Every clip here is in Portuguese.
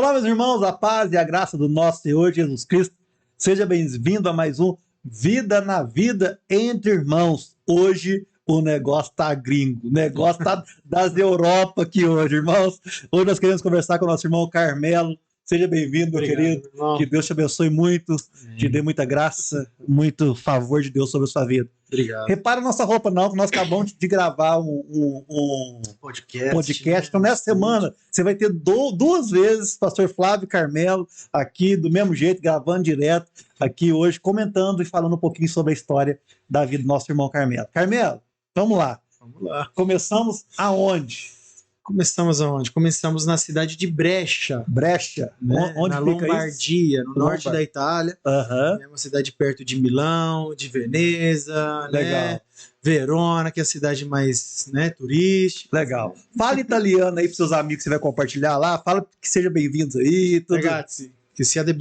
Olá, meus irmãos, a paz e a graça do nosso Senhor Jesus Cristo. Seja bem-vindo a mais um Vida na Vida entre Irmãos. Hoje o negócio tá gringo, o negócio tá das Europa aqui hoje, irmãos. Hoje nós queremos conversar com o nosso irmão Carmelo. Seja bem-vindo, meu querido. Irmão. Que Deus te abençoe muito, te dê muita graça, muito favor de Deus sobre a sua vida. Obrigado. Repara a nossa roupa, não, que nós acabamos de gravar um podcast. Então, nessa semana, você vai ter duas vezes pastor Flávio e Carmelo aqui, do mesmo jeito, gravando direto, aqui hoje, comentando e falando um pouquinho sobre a história da vida do nosso irmão Carmelo. Carmelo, vamos lá. Vamos lá. Começamos aonde? Começamos aonde? Começamos na cidade de Brescia. Brescia? Né? Onde na fica Lombardia, isso? no norte da Itália. Uhum. É uma cidade perto de Milão, de Veneza, Legal. né? Verona, que é a cidade mais, né, turística. Legal. Fala italiano aí para seus amigos que você vai compartilhar lá. Fala que sejam bem-vindos aí. Tudo. Ragazzi, que siate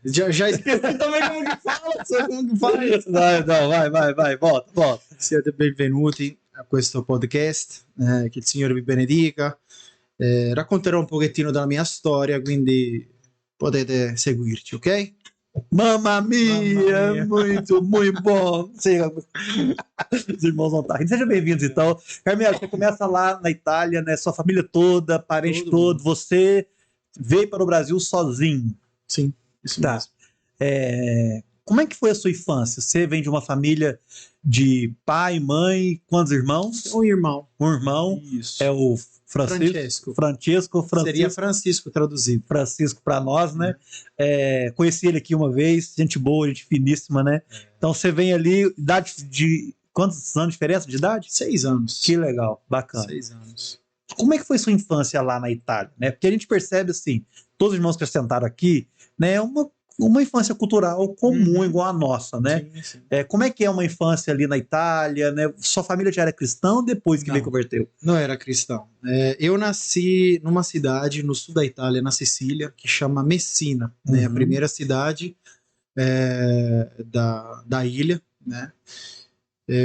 já esqueci também como que fala. Sabe como que fala isso? Não, vai. Volta. Siete benvenuti a questo podcast, che il Signore vi benedica. Racconterò un pochettino della mia storia, quindi potete seguirci, ok? Mamma mia, muito bom. Os irmãos vão estar rindo. Sejam bem-vindos, então. Carmelo, você começa lá na Itália, né? Sua família toda, parente todo. Você veio para o Brasil sozinho. Sim, isso tá. Mesmo. Como é que foi a sua infância? Você vem de uma família de pai, mãe, quantos irmãos? Um irmão. Um irmão. Isso. É o Francesco. Seria Francisco traduzido. Francisco para nós, né? Conheci ele aqui uma vez, gente boa, gente finíssima, né? Então você vem ali, idade de... Quantos anos de diferença de idade? 6 anos. Que legal, bacana. 6 anos. Como é que foi sua infância lá na Itália, né? Porque a gente percebe assim, todos os irmãos que sentaram aqui, né? Uma infância cultural comum, igual a nossa, né? Sim. Como é que é uma infância ali na Itália, né? Sua família já era cristã depois que veio converteu? Não era cristão. Eu nasci numa cidade no sul da Itália, na Sicília, que chama Messina, né? A primeira cidade da ilha, né?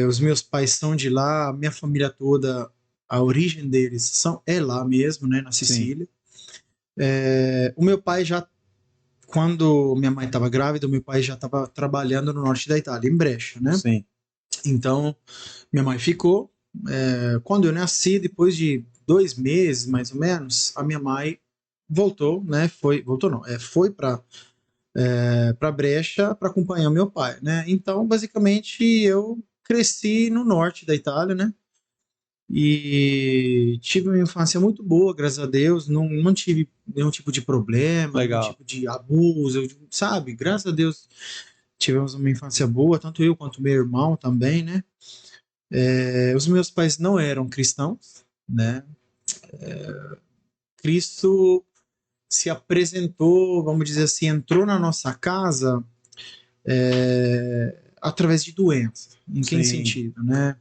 Os meus pais são de lá, a minha família toda, a origem deles é lá mesmo, né? Na Sicília. O meu pai já... Quando minha mãe estava grávida, meu pai já estava trabalhando no norte da Itália, em Brescia, né? Sim. Então, minha mãe ficou. Quando eu nasci, depois de 2 meses, mais ou menos, a minha mãe voltou, né? Foi para Brescia para acompanhar meu pai, né? Então, basicamente, eu cresci no norte da Itália, né? E tive uma infância muito boa, graças a Deus, não tive nenhum tipo de problema, nenhum tipo de abuso, sabe? Graças a Deus tivemos uma infância boa, tanto eu quanto meu irmão também, né? Os meus pais não eram cristãos, né? Cristo se apresentou, vamos dizer assim, entrou na nossa casa através de doença. Em que sentido, né?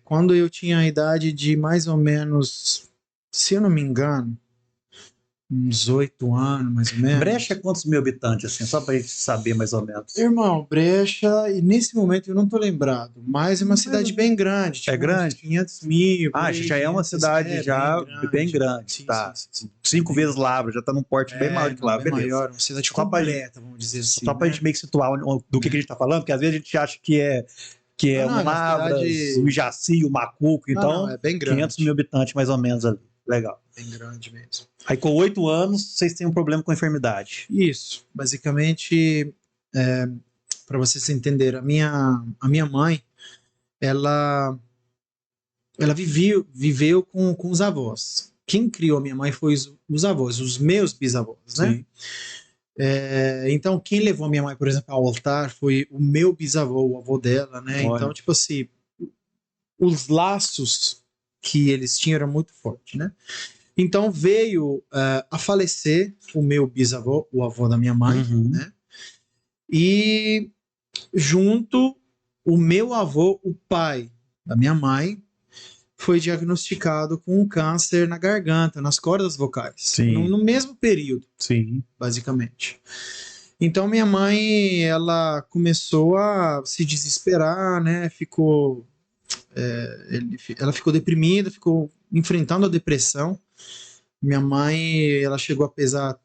Quando eu tinha a idade de mais ou menos, se eu não me engano, uns 8 anos, mais ou menos. Brescia é quantos mil habitantes, assim, só pra gente saber mais ou menos? Irmão, Brescia, e nesse momento eu não tô lembrado, mas é uma cidade bem grande. Tipo, grande? 500 mil. Já é uma cidade bem grande. Sim, tá. Sim. 5 vezes Lavra, já tá num porte bem maior que Lavra, beleza. Maior, uma cidade completa, vamos dizer assim. Só pra gente meio que situar do que a gente tá falando, porque às vezes a gente acha que é um Lavras, o Ijaci, o Macuco, então é bem grande. 500 mil habitantes mais ou menos ali. Legal. Bem grande mesmo. Aí com 8 anos, vocês têm um problema com a enfermidade. Isso. Basicamente, para vocês entenderem, a minha mãe, ela viveu com os avós. Quem criou a minha mãe foi os avós, os meus bisavós, né? Sim. Então, quem levou a minha mãe, por exemplo, ao altar foi o meu bisavô, o avô dela, né? Olha. Então, tipo assim, os laços que eles tinham eram muito fortes, né? Então, veio a falecer o meu bisavô, o avô da minha mãe, né? E junto, o meu avô, o pai da minha mãe, foi diagnosticado com um câncer na garganta, nas cordas vocais. Sim. No mesmo período. Sim. Basicamente. Então minha mãe, ela começou a se desesperar, né? Ela ficou deprimida, ficou enfrentando a depressão, Minha mãe, ela chegou a pesar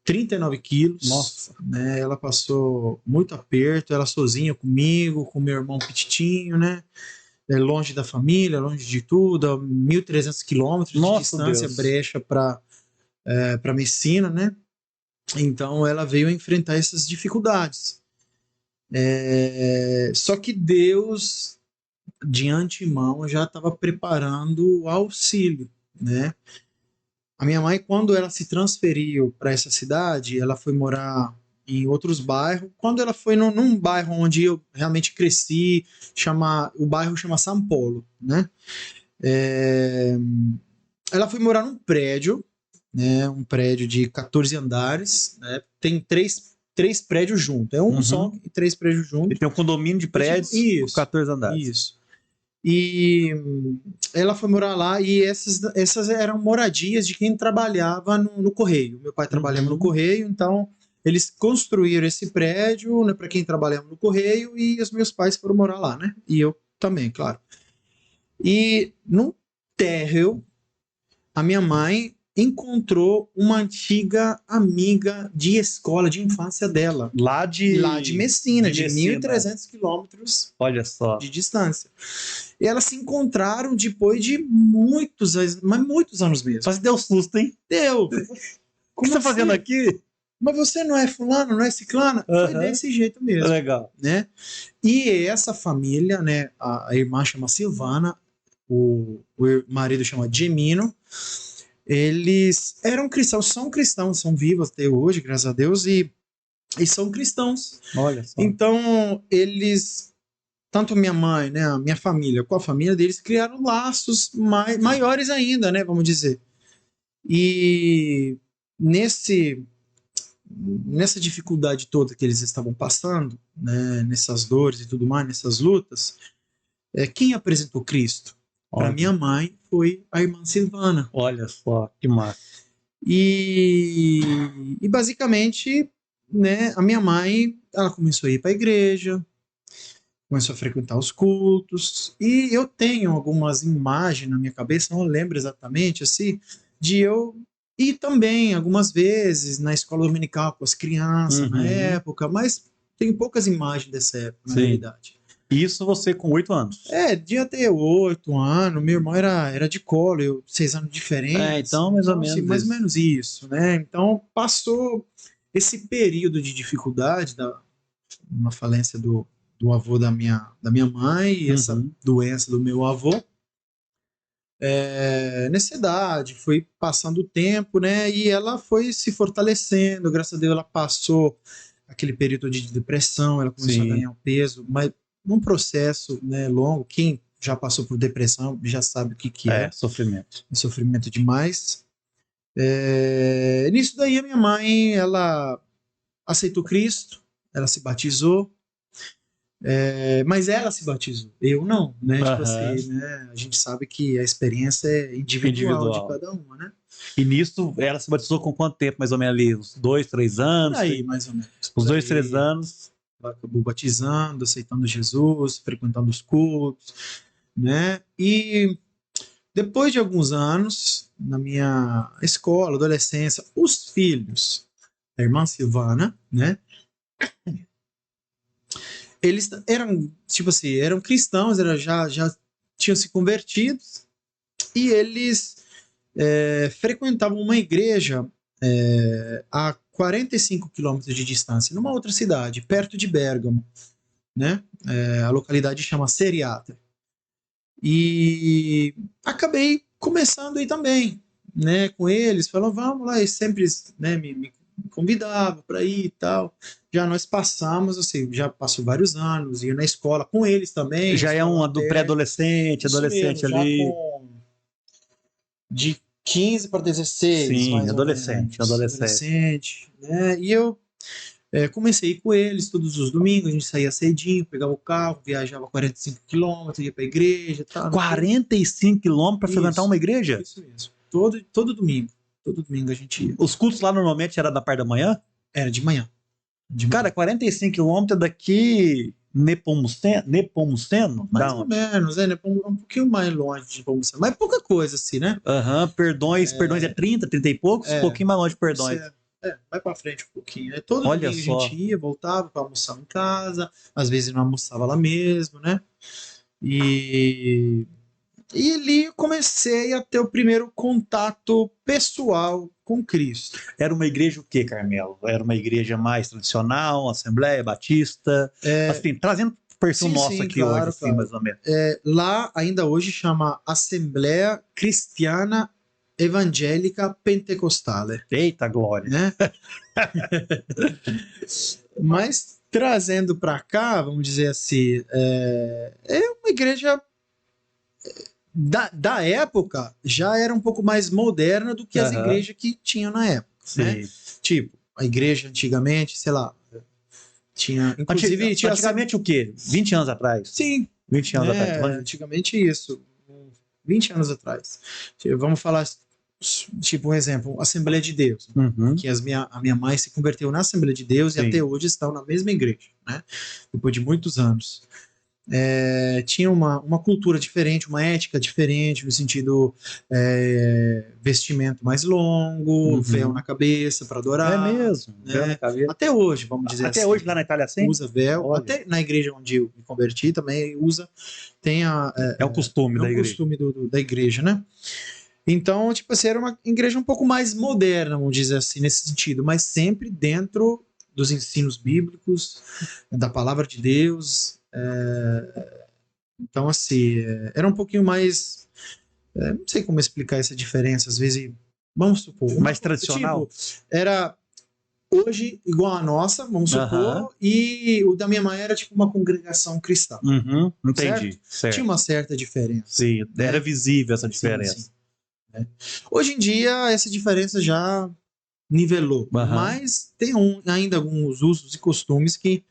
39 quilos. Nossa. Né? Ela passou muito aperto, ela sozinha comigo, com meu irmão petitinho, né? Longe da família, longe de tudo, a 1.300 quilômetros de distância, Deus. brecha para Messina, né? Então ela veio enfrentar essas dificuldades. Só que Deus, de antemão, já estava preparando o auxílio, né? A minha mãe, quando ela se transferiu para essa cidade, ela foi morar em outros bairros. Quando ela foi num bairro onde eu realmente cresci, o bairro chama São Paulo, né? Ela foi morar num prédio, né? Um prédio de 14 andares, né? Tem três prédios juntos. É um só e 3 prédios juntos. E tem um condomínio de prédios com 14 andares. Isso. E ela foi morar lá e essas eram moradias de quem trabalhava no Correio. Meu pai trabalhava no Correio, então eles construíram esse prédio, né, para quem trabalhava no Correio, e os meus pais foram morar lá, né? E eu também, claro. E no térreo, a minha mãe encontrou uma antiga amiga de escola, de infância dela. Lá de Messina, de 1.300 quilômetros. Olha só. De distância. E elas se encontraram depois de muitos anos mesmo. Mas deu susto, hein? Deu. O que você tá fazendo aqui? Mas você não é fulano, não é ciclana? Foi desse jeito mesmo. Legal. Né? E essa família, né, a irmã chama Silvana, o marido chama Gemino. Eles eram cristãos, são vivos até hoje, graças a Deus, e são cristãos. Olha só. Então, eles, tanto minha mãe, né, a minha família, com a família deles, criaram laços maiores ainda, né, vamos dizer. E nessa dificuldade toda que eles estavam passando, né, nessas dores e tudo mais, nessas lutas, quem apresentou Cristo? Para minha mãe foi a irmã Silvana. Olha só, que massa. E basicamente, né, a minha mãe, ela começou a ir para a igreja, começou a frequentar os cultos, e eu tenho algumas imagens na minha cabeça, não lembro exatamente, assim, de eu ir também algumas vezes na escola dominical com as crianças na época, mas tem poucas imagens dessa época, na realidade. Isso você com 8 anos? Devia ter 8 anos, meu irmão era de colo, eu 6 anos diferentes. Então mais ou menos assim, mais ou menos isso, né? Então passou esse período de dificuldade uma falência do avô da minha mãe e essa doença do meu avô. Nessa idade, foi passando o tempo, né? E ela foi se fortalecendo, graças a Deus ela passou aquele período de depressão, ela começou a ganhar peso, mas num processo, né, longo. Quem já passou por depressão já sabe o que é. Sofrimento. É sofrimento demais. Nisso daí a minha mãe, ela aceitou Cristo, ela se batizou, mas ela se batizou, eu não, né? Tipo assim, né? A gente sabe que a experiência é individual de cada uma, né? E nisso, ela se batizou com quanto tempo, mais ou menos ali? Uns 2, 3 anos? Aí, mais ou menos. Uns 2, 3 anos. Ela acabou batizando, aceitando Jesus, frequentando os cultos, né? E depois de alguns anos, na minha escola, adolescência, os filhos da irmã Silvana, né? Eles eram, tipo assim, eram cristãos, já tinham se convertido, e eles frequentavam uma igreja a 45 quilômetros de distância, numa outra cidade, perto de Bérgamo, né? A localidade chama Seriata. E acabei começando aí também, né? Com eles, falou, vamos lá, e sempre, né, me convidava para ir e tal. Já nós passamos, assim, já passou vários anos, ia na escola com eles também. Já é uma do pré-adolescente, adolescente mesmo, ali. Já com de 15 para 16. Sim, mais adolescente. Né? E eu comecei a ir com eles todos os domingos, a gente saía cedinho, pegava o carro, viajava 45 quilômetros, ia para a igreja. Tal, 45 quilômetros para frequentar uma igreja? Isso mesmo. Todo domingo. Todo domingo a gente ia. Os cultos lá normalmente era da parte da manhã? Era de manhã. Cara, 45 quilômetros daqui Nepomuceno? Mais ou menos, né? Um pouquinho mais longe de Nepomuceno. Mas pouca coisa, assim, né? Perdões é 30 e poucos, um pouquinho mais longe de Perdões. Vai pra frente um pouquinho. Todo Olha domingo só. a gente ia, voltava pra almoçar em casa, às vezes não almoçava lá mesmo, né? E ali eu comecei a ter o primeiro contato pessoal com Cristo. Era uma igreja o quê, Carmelo? Era uma igreja mais tradicional, Assembleia Batista? Assim, trazendo o perfil nosso aqui claro, hoje, assim, mais ou menos. Lá, ainda hoje, chama Assembleia Cristiana Evangélica Pentecostale. Eita glória! Né? Mas, trazendo para cá, vamos dizer assim, é uma igreja... Da época, já era um pouco mais moderna do que as igrejas que tinham na época. Né? Tipo, a igreja antigamente, sei lá, tinha... Inclusive, antigamente o quê? 20 anos atrás? Sim. 20 anos atrás. Antigamente isso. 20 anos atrás. Vamos falar, tipo, um exemplo, Assembleia de Deus. Que a minha mãe se converteu na Assembleia de Deus e até hoje estão na mesma igreja, né? Depois de muitos anos. Tinha uma cultura diferente, uma ética diferente, no sentido vestimento mais longo, véu na cabeça para adorar. É mesmo, né? Véu na cabeça. Até hoje, vamos dizer assim. Até hoje lá na Itália assim? Usa véu. Olha. Até na igreja onde eu me converti também usa. Tem é o costume da igreja. É o costume da igreja, né? Então, tipo assim, era uma igreja um pouco mais moderna, vamos dizer assim, nesse sentido, mas sempre dentro dos ensinos bíblicos, da palavra de Deus. Então, assim, era um pouquinho mais... não sei como explicar essa diferença, às vezes, vamos supor... Mais tradicional? Tipo, era hoje igual a nossa, vamos supor, e o da minha mãe era tipo uma congregação cristã. Entendi. Certo? Tinha uma certa diferença. Sim, era visível essa diferença. Sim. Hoje em dia, essa diferença já nivelou, mas tem ainda alguns usos e costumes que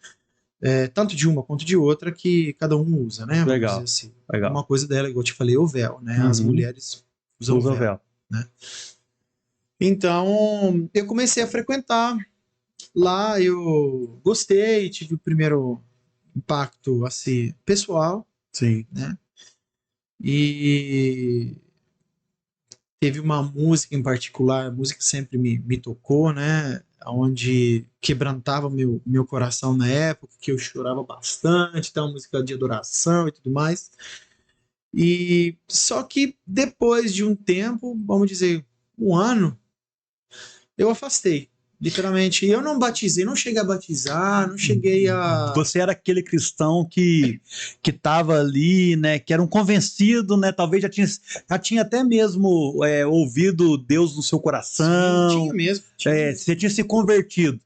tanto de uma quanto de outra, que cada um usa, né? Legal. Vamos dizer assim. Legal. Uma coisa dela, igual eu te falei, o véu, né? As mulheres usam véu. Né? Então, eu comecei a frequentar. Lá eu gostei, tive o primeiro impacto, assim, pessoal. Sim. Né? E teve uma música em particular, a música que sempre me tocou, né? Onde quebrantava meu coração na época, que eu chorava bastante, então música de adoração e tudo mais. E só que depois de um tempo, vamos dizer, um ano, eu afastei. Literalmente, eu não batizei, não cheguei a batizar, não cheguei a... Você era aquele cristão que estava ali, né, que era um convencido, né, talvez já tinha até mesmo ouvido Deus no seu coração. Sim, tinha mesmo. Você tinha se convertido,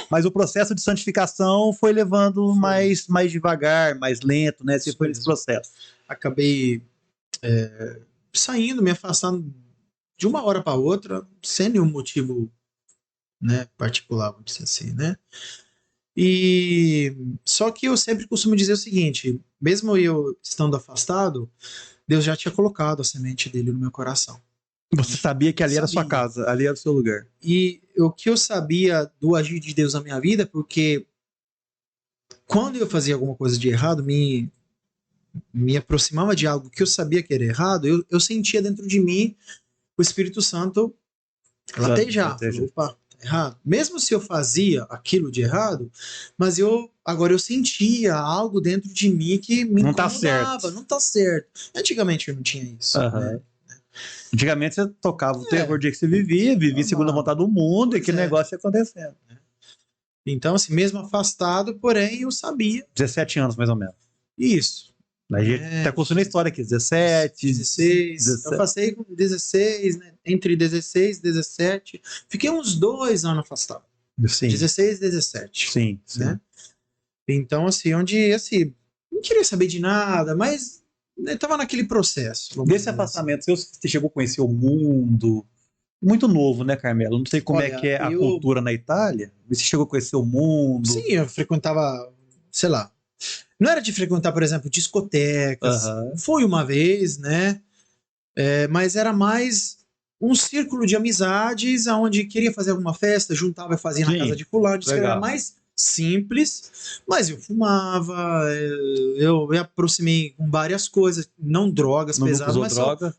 mas o processo de santificação foi levando mais devagar, mais lento, né, foi nesse processo. Acabei saindo, me afastando de uma hora para outra, sem nenhum motivo, né, particular, vamos dizer assim, né? E só que eu sempre costumo dizer o seguinte, mesmo eu estando afastado, Deus já tinha colocado a semente dele no meu coração. Você sabia que ali era a sua casa, ali era o seu lugar. E o que eu sabia do agir de Deus na minha vida, porque quando eu fazia alguma coisa de errado, me aproximava de algo que eu sabia que era errado, eu sentia dentro de mim o Espírito Santo latejar. Opa, errado. Mesmo se eu fazia aquilo de errado, mas agora eu sentia algo dentro de mim que me incomodava. Não tá certo. Antigamente eu não tinha isso. Né? Antigamente você tocava o terror dia que você vivia segundo a vontade do mundo, e que negócio ia acontecendo. Então, assim, mesmo afastado, porém eu sabia. 17 anos, mais ou menos. Isso. A gente tá construindo a história aqui, 17, 16. Eu passei com 16, né? Entre 16 e 17. Fiquei uns 2 anos afastado. Sim. 16 e 17. Sim. Né? Então, assim, onde, assim, não queria saber de nada, mas tava naquele processo. Desse afastamento, você chegou a conhecer o mundo... Muito novo, né, Carmelo? Não sei como é que é a cultura na Itália. Você chegou a conhecer o mundo? Sim, eu frequentava, sei lá. Não era de frequentar, por exemplo, discotecas. Fui uma vez, né? Mas era mais um círculo de amizades, onde queria fazer alguma festa, juntava e fazia na casa de fulano. Era mais simples, mas eu fumava, eu me aproximei com várias coisas, não drogas pesadas, mas droga.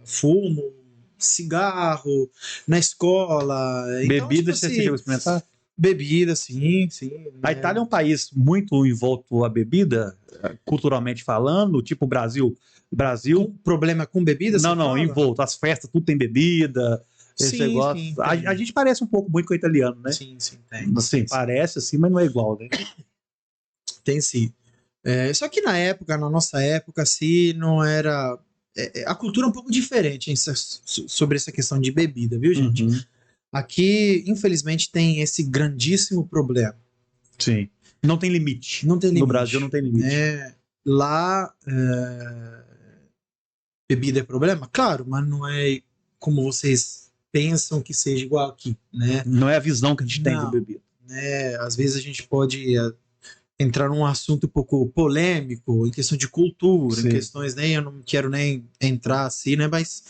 fumo, cigarro, na escola. Então, Bebida, tipo você assim, chegou a experimentar? bebida, sim. A Itália é um país muito envolto à bebida, culturalmente falando, tipo Brasil. Com problema com bebida, você Não, fala? envolto. As festas, tudo tem bebida. Esse Sim, negócio. sim, A gente parece um pouco muito com o italiano, né? sim, tem. Assim, Tem, parece assim, mas não é igual, né? tem sim. Só que na nossa época, assim, não era. A cultura é um pouco diferente sobre essa questão de bebida, viu, gente? Uhum, Aqui, infelizmente, tem esse grandíssimo problema. sim. Não tem limite. Não tem limite. No Brasil não tem limite. Né? Lá, bebida é problema? Claro, mas não é como vocês pensam que seja igual aqui, né? Não é a visão que a gente tem de bebida. Né? Às vezes a gente pode entrar num assunto um pouco polêmico, em questão de cultura, Sim. em questões eu não quero nem entrar assim, né? Mas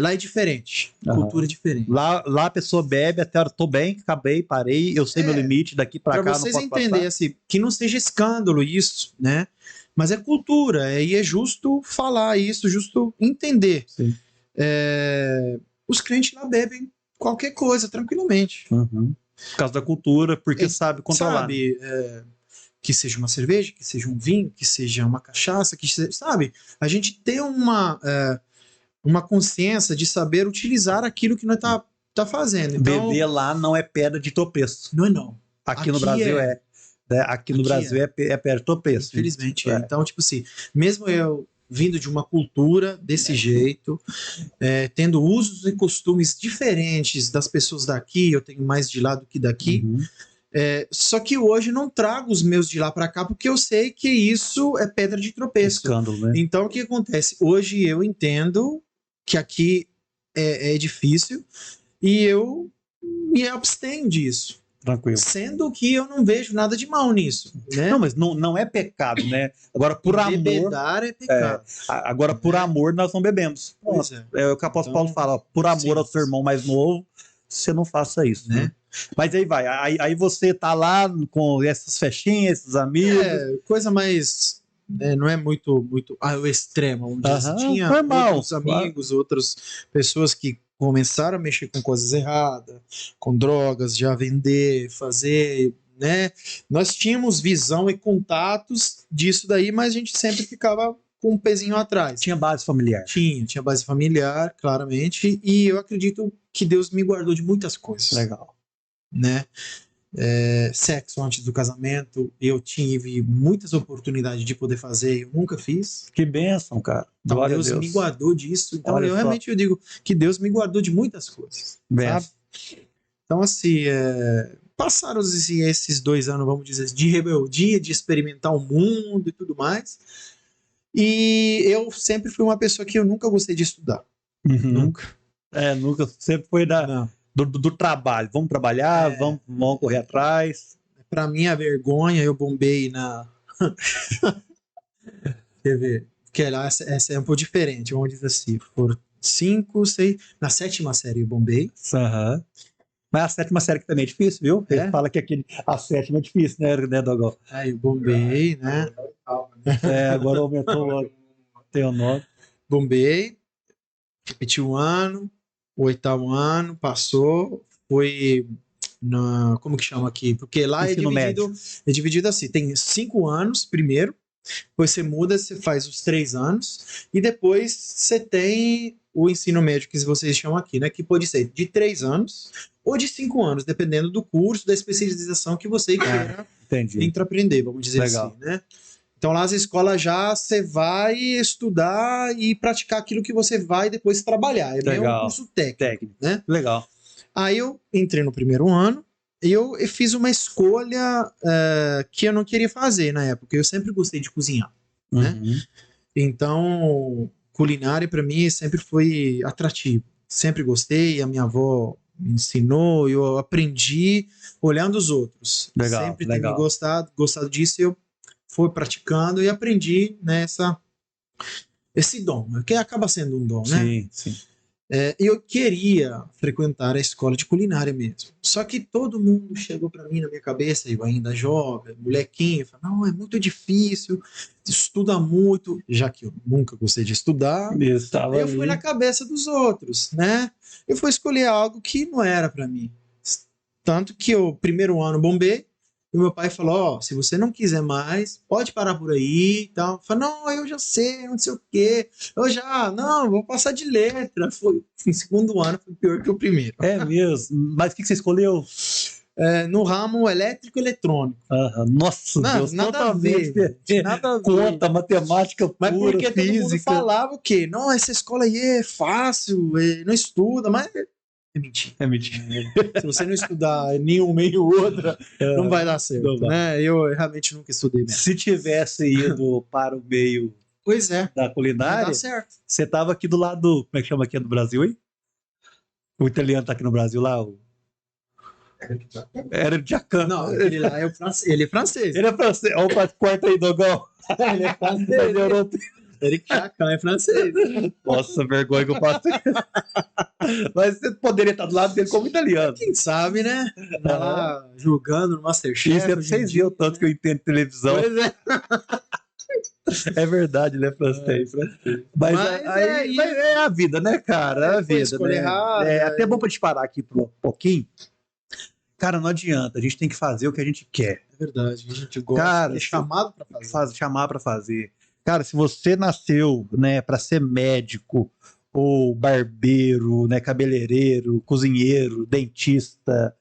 lá é diferente, cultura é diferente. Lá a pessoa bebe até eu tô bem, acabei, parei, eu sei meu limite, daqui pra cá não posso passar. Para vocês entenderem, assim, que não seja escândalo isso, né? Mas é cultura, e é justo falar isso, justo entender. Sim. Os crentes lá bebem qualquer coisa, tranquilamente. Uhum. Por causa da cultura, porque sabe controlar. Sabe, que seja uma cerveja, que seja um vinho, que seja uma cachaça, que seja, sabe? A gente tem uma consciência de saber utilizar aquilo que nós tá fazendo. Então, beber lá não é pedra de tropeço. Não. Aqui no Brasil é. Né? Aqui no Brasil é pedra de tropeço. Infelizmente é. Então, tipo assim, mesmo eu vindo de uma cultura desse jeito, tendo usos e costumes diferentes das pessoas daqui, eu tenho mais de lá do que daqui. Uhum. Só que hoje não trago os meus de lá para cá porque eu sei que isso é pedra de tropeço. Escândalo, né? Então o que acontece? Hoje eu entendo que aqui é difícil e eu me abstenho disso. Tranquilo. Sendo que eu não vejo nada de mal nisso. Né? Não, mas não é pecado, né? Agora, por amor. Bebedar é pecado. Agora, por amor, nós não bebemos. Pois é o que o apóstolo Paulo fala: por amor ao seu irmão mais novo, você não faça isso, né? Mas aí vai, aí você tá lá com essas festinhas, esses amigos. Coisa mais. Não é muito o extremo. Onde tinha normal, outros amigos, outras pessoas que começaram a mexer com coisas erradas, com drogas, já vender, fazer, né? Nós tínhamos visão e contatos disso daí, mas a gente sempre ficava com um pezinho atrás. Tinha base familiar. Tinha base familiar, claramente, e eu acredito que Deus me guardou de muitas coisas. Legal. Né? Sexo antes do casamento, eu tive muitas oportunidades de poder fazer, eu nunca fiz. Que bênção, cara. Então Deus me guardou disso. Então Olha realmente eu digo que Deus me guardou de muitas coisas. Sabe? Então assim, passaram esses 2 anos, vamos dizer, de rebeldia, de experimentar o mundo e tudo mais. E eu sempre fui uma pessoa que eu nunca gostei de estudar. Uhum. Nunca. Nunca. Sempre foi do trabalho. Vamos trabalhar, vamos correr atrás. Pra minha vergonha, eu bombei na. Quer ver? Porque lá essa é um pouco diferente, vamos dizer assim. Por 5, 6. Na 7ª série eu bombei. Uhum. Mas a 7ª série que também é difícil, viu? Ele fala que a 7ª é difícil, né, Dogão? Aí eu bombei, né? Agora aumentou o nome. Bombei, repeti um ano, o 8º ano, passou, foi como que chama aqui? Porque lá é dividido assim, tem 5 anos primeiro, depois você muda, você faz os 3 anos, e depois você tem o ensino médio que vocês chamam aqui, né? Que pode ser de 3 anos ou de 5 anos, dependendo do curso, da especialização que você queira aprender, vamos dizer assim, né? Então lá as escolas já você vai estudar e praticar aquilo que você vai depois trabalhar. É meio um curso técnico, né? Legal. Aí eu entrei no primeiro ano e eu fiz uma escolha que eu não queria fazer na época. Eu sempre gostei de cozinhar, né? Então culinária para mim sempre foi atrativo. Sempre gostei, a minha avó me ensinou, eu aprendi olhando os outros. Sempre tenho gostado disso, eu fui praticando e aprendi esse dom, que acaba sendo um dom, né? Sim. Eu queria frequentar a escola de culinária mesmo. Só que todo mundo chegou para mim na minha cabeça, eu ainda jovem, molequinho, falou, não, é muito difícil, estuda muito, já que eu nunca gostei de estudar. Eu fui na cabeça dos outros, né? Eu fui escolher algo que não era para mim. Tanto que o primeiro ano bombei, e meu pai falou, ó, se você não quiser mais, pode parar por aí e tal. Eu falei, não, eu já sei, não sei o quê. Não, vou passar de letra. Foi, o segundo ano foi pior que o primeiro. É mesmo? Mas o que você escolheu? No ramo elétrico e eletrônico. Nossa, Deus, nada a ver. Nada a ver. Conta, matemática pura, mas porque física. Todo mundo falava o quê? Não, essa escola aí é fácil, não estuda, mas... É mentira. É mentira. Se você não estudar nenhuma e outra, não vai dar certo. Não vai. Né? Eu realmente nunca estudei mesmo. Se tivesse ido para o meio da culinária, certo. você estava aqui do lado, como é que chama aqui do Brasil, hein? O italiano está aqui no Brasil lá, Era de Jacan. Não, aquele lá é ele é francês. Ele é francês. Opa, corta aí, Dogão. Ele é francês. Eric Jacan é francês. Nossa, vergonha que eu passo. Mas você poderia estar do lado dele como italiano. Quem sabe, né? Tá lá julgando no Masterchef. Isso é pra vocês verem o tanto que eu entendo televisão. Pois é. É verdade, ele é francês. Mas é a vida, né, cara? É a vida, né? Errado, é até bom pra te parar aqui por um pouquinho. Cara, não adianta. A gente tem que fazer o que a gente quer. É verdade. A gente gosta. Cara, é chamado pra fazer. Chamar pra fazer. Cara, se você nasceu, né, para ser médico, ou barbeiro, né, cabeleireiro, cozinheiro, dentista,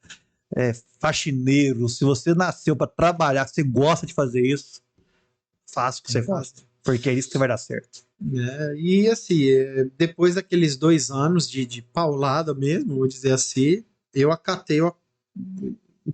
faxineiro, se você nasceu para trabalhar, você gosta de fazer isso, faça o que você gosta, porque é isso que vai dar certo. E assim, depois daqueles 2 anos de paulada mesmo, vou dizer assim, eu acatei o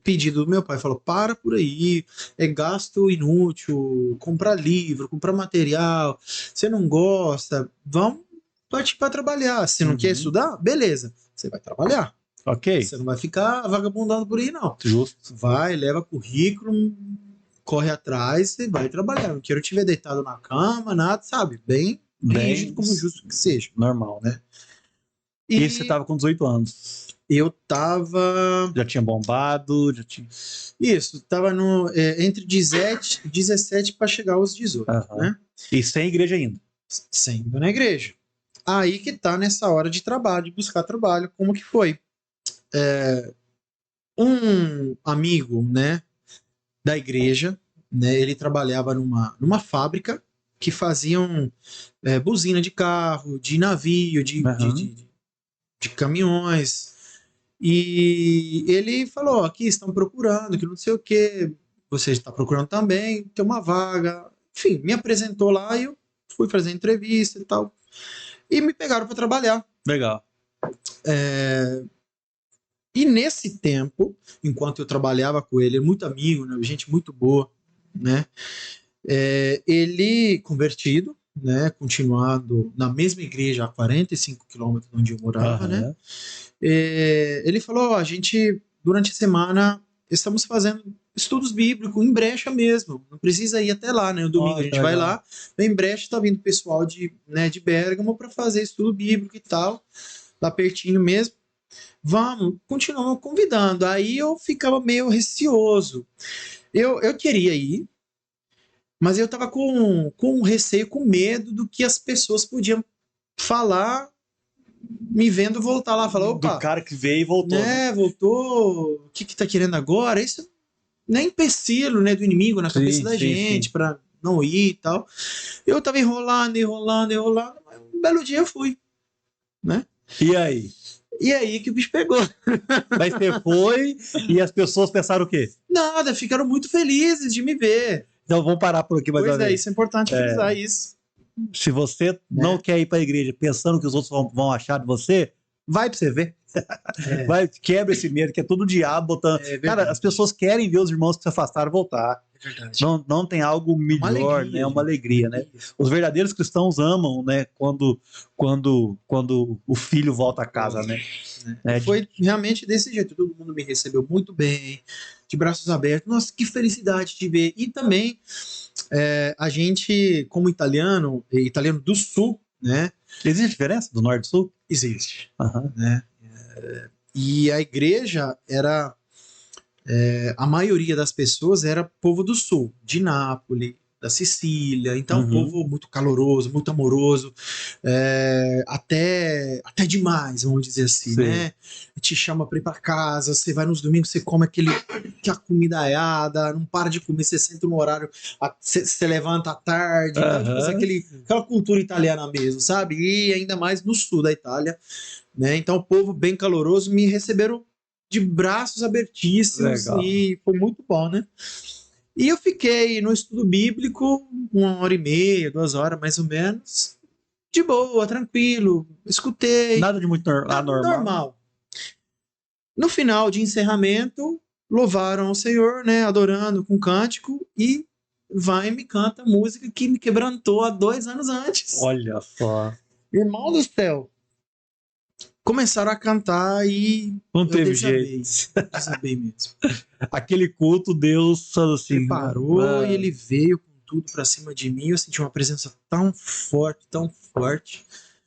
pedido do meu pai, falou, para por aí, é gasto inútil, comprar livro, comprar material, você não gosta, vamos partir para trabalhar, se não quer estudar, beleza, você vai trabalhar. Ok. Você não vai ficar vagabundando por aí, não. Justo. Vai, leva currículo, corre atrás, você vai trabalhar. Não quero te ver deitado na cama, nada, sabe? Bem rígido, como justo que seja. Normal, né? E você tava com 18 anos. Eu tava... Já tinha bombado, já tinha... Isso, tava entre 17 para chegar aos 18, né? E sem igreja ainda? Sem indo na igreja. Aí que tá nessa hora de trabalho, de buscar trabalho, como que foi? Um amigo, né, da igreja, né, ele trabalhava numa fábrica que faziam buzina de carro, de navio, de caminhões. E ele falou, aqui estão procurando, que não sei o que, você está procurando também, tem uma vaga. Enfim, me apresentou lá e eu fui fazer entrevista e tal. E me pegaram para trabalhar. Legal. E nesse tempo, enquanto eu trabalhava com ele, muito amigo, né, gente muito boa, né? Ele convertido, né, continuando na mesma igreja a 45 quilômetros de onde eu morava, né? Ele falou, a gente, durante a semana, estamos fazendo estudos bíblicos em Brecha mesmo, não precisa ir até lá, né? No domingo a gente vai lá, em Brecha tá vindo pessoal de Bérgamo para fazer estudo bíblico e tal, lá pertinho mesmo. Vamos, continuam convidando. Aí eu ficava meio receoso. Eu queria ir, mas eu tava com receio, com medo do que as pessoas podiam falar, me vendo voltar lá, falar, opa, do cara que veio e voltou. Né, voltou, o que tá querendo agora? Isso nem empecilho, né, do inimigo na cabeça da gente, pra não ir e tal. Eu tava enrolando, mas um belo dia eu fui, né? E aí? E aí que o bicho pegou. Mas você foi e as pessoas pensaram o quê? Nada, ficaram muito felizes de me ver. Então vamos parar por aqui mais uma vez. Isso é importante frisar isso. Se você não quer ir para a igreja pensando que os outros vão achar de você, vai para você ver. Vai, quebra esse medo, que é tudo o diabo botando. Cara, as pessoas querem ver os irmãos que se afastaram voltar. É verdade. Não tem algo melhor, né? Uma alegria, né? Os verdadeiros cristãos amam, né? Quando o filho volta a casa, né? Foi realmente desse jeito. Todo mundo me recebeu muito bem, de braços abertos. Nossa, que felicidade de ver. E também a gente, como italiano do sul, né? Existe diferença do norte e do sul? Existe. Aham. Né? E a igreja era... a maioria das pessoas era povo do sul, de Nápoles, da Sicília, então povo muito caloroso, muito amoroso, até demais, vamos dizer assim, Sim. né? Te chama pra ir pra casa, você vai nos domingos, você come aquela comidaiada, não para de comer, você senta no horário, você levanta à tarde, então, tipo, assim, aquela cultura italiana mesmo, sabe? E ainda mais no sul da Itália, né? Então o povo bem caloroso me receberam de braços abertíssimos. Legal. E foi muito bom, né? E eu fiquei no estudo bíblico 1h30, 2 horas mais ou menos, de boa, tranquilo, escutei. Nada de muito anormal. Normal. No final de encerramento, louvaram ao Senhor, né? Adorando com cântico, e vai e me canta a música que me quebrantou há 2 anos antes. Olha só. Irmão do céu. Começaram a cantar e Não eu teve desabei. jeito. Desabei mesmo. Aquele culto, Deus assim, preparou e ele veio com tudo pra cima de mim. Eu senti uma presença tão forte, tão forte.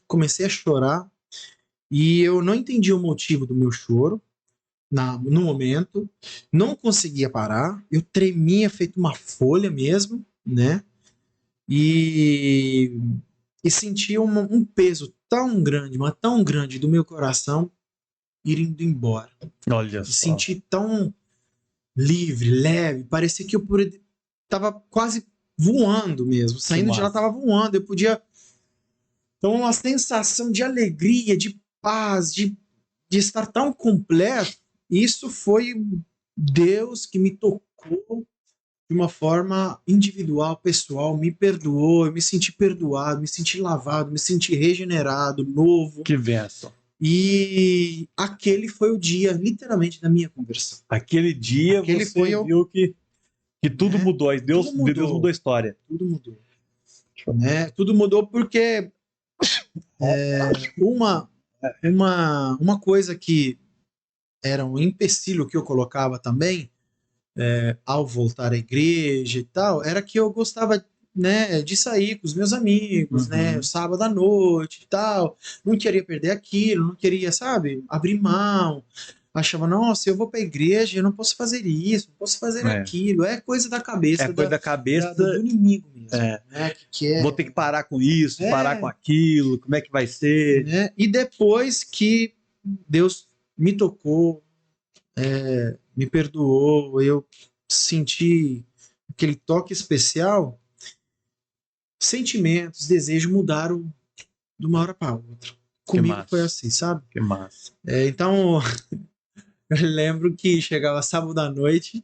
Comecei a chorar e eu não entendi o motivo do meu choro no momento. Não conseguia parar. Eu tremia feito uma folha mesmo, né? E senti um peso tão grande, mas tão grande do meu coração ir indo embora. Olha Me só. senti tão livre, leve, parecia que eu tava quase voando mesmo, saindo de lá tava voando, eu podia... Então uma sensação de alegria, de paz, de estar tão completo, isso foi Deus que me tocou de uma forma individual, pessoal, me perdoou, eu me senti perdoado, me senti lavado, me senti regenerado, novo. Que bênção. E aquele foi o dia, literalmente, da minha conversão. Aquele dia você viu que tudo mudou. Deus mudou a história. Tudo mudou. Né? Tudo mudou porque uma coisa que era um empecilho que eu colocava também, ao voltar à igreja e tal, era que eu gostava, né, de sair com os meus amigos, né, sábado à noite e tal, não queria perder aquilo, não queria, sabe, abrir mão, achava, nossa, eu vou pra igreja, eu não posso fazer isso, não posso fazer aquilo, é coisa da cabeça, do inimigo mesmo, né, vou ter que parar com isso, parar com aquilo, como é que vai ser, né? E depois que Deus me tocou, me perdoou, eu senti aquele toque especial, sentimentos, desejos mudaram de uma hora para outra. Comigo foi assim, sabe? Que massa. Então, eu lembro que chegava sábado à noite,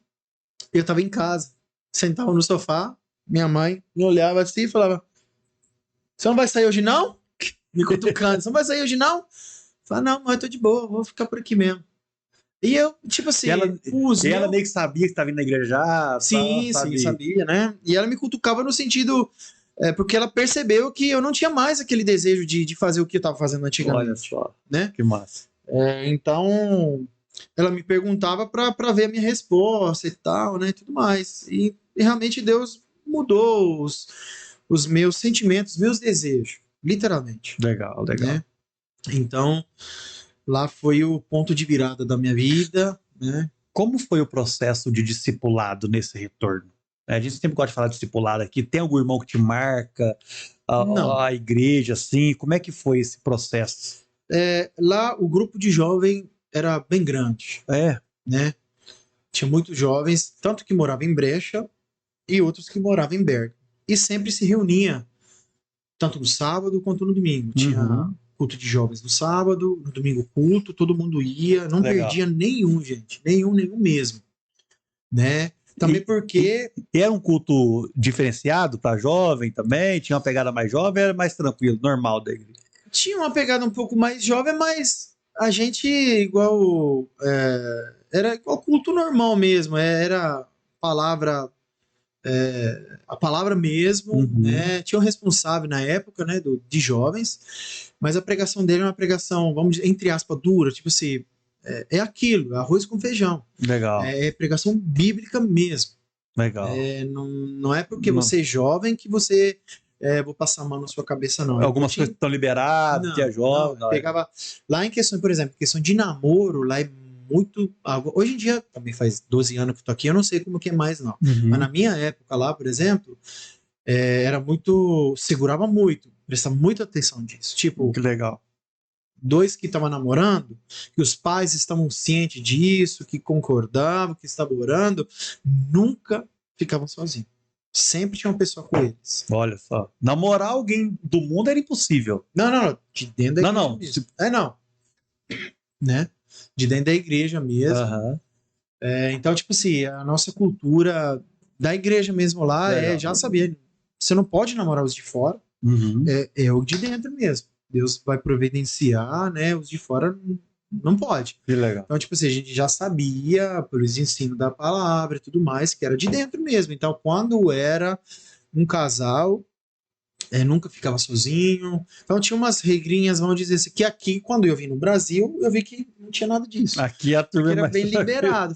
eu tava em casa, sentava no sofá, minha mãe me olhava assim e falava: você não vai sair hoje não? Me cutucando, você não vai sair hoje não? Eu falava: não, mãe, eu tô de boa, vou ficar por aqui mesmo. E eu, tipo assim... ela meio que sabia que estava indo na igreja já? Sim, sabia, né? E ela me cutucava no sentido... porque ela percebeu que eu não tinha mais aquele desejo de fazer o que eu estava fazendo antigamente. Olha só, né? Que massa. Então, ela me perguntava para ver a minha resposta e tal, né? Tudo mais. E realmente Deus mudou os meus sentimentos, meus desejos. Literalmente. Legal. Né? Então... lá foi o ponto de virada da minha vida, né? Como foi o processo de discipulado nesse retorno? A gente sempre gosta de falar de discipulado aqui. Tem algum irmão que te marca? A igreja, assim? Como é que foi esse processo? Lá o grupo de jovem era bem grande. Né? Tinha muitos jovens, tanto que moravam em Brecha e outros que moravam em Berga. E sempre se reunia, tanto no sábado quanto no domingo. Tinha culto de jovens no sábado, no domingo culto, todo mundo ia, não perdia nenhum, gente, nenhum mesmo, né? Também porque... era um culto diferenciado para jovem também? Tinha uma pegada mais jovem ou era mais tranquilo, normal da igreja? Tinha uma pegada um pouco mais jovem, mas a gente igual... era igual culto normal mesmo, era palavra... a palavra mesmo, né? Tinha um responsável na época, né, de jovens, mas a pregação dele é uma pregação, vamos dizer, entre aspas, dura, tipo assim, é aquilo, arroz com feijão. Legal. É pregação bíblica mesmo. Legal. Não é porque você é jovem que você vou passar a mão na sua cabeça, não. Algumas coisas estão liberadas, que é jovem. Pegava lá em questão, por exemplo, questão de namoro, lá é muito. Hoje em dia, também faz 12 anos que eu tô aqui, eu não sei como que é mais, não. Mas na minha época lá, por exemplo, era muito. Segurava muito, prestava muita atenção disso. Tipo, que legal. Dois que estavam namorando, que os pais estavam cientes disso, que concordavam, que estavam orando, nunca ficavam sozinhos. Sempre tinha uma pessoa com eles. Olha só. Namorar alguém do mundo era impossível. Não. De dentro da igreja não. mesmo. Não. Né? De dentro da igreja mesmo. Então, tipo assim, a nossa cultura da igreja mesmo lá já sabia. Você não pode namorar os de fora. É o de dentro mesmo. Deus vai providenciar, né? Os de fora não pode. Que legal. Então, tipo assim, a gente já sabia, pelos ensinos da palavra e tudo mais, que era de dentro mesmo. Então, quando era um casal, nunca ficava sozinho. Então, tinha umas regrinhas, vamos dizer assim, que aqui, quando eu vim no Brasil, eu vi que não tinha nada disso. Aqui a turma era bem liberado.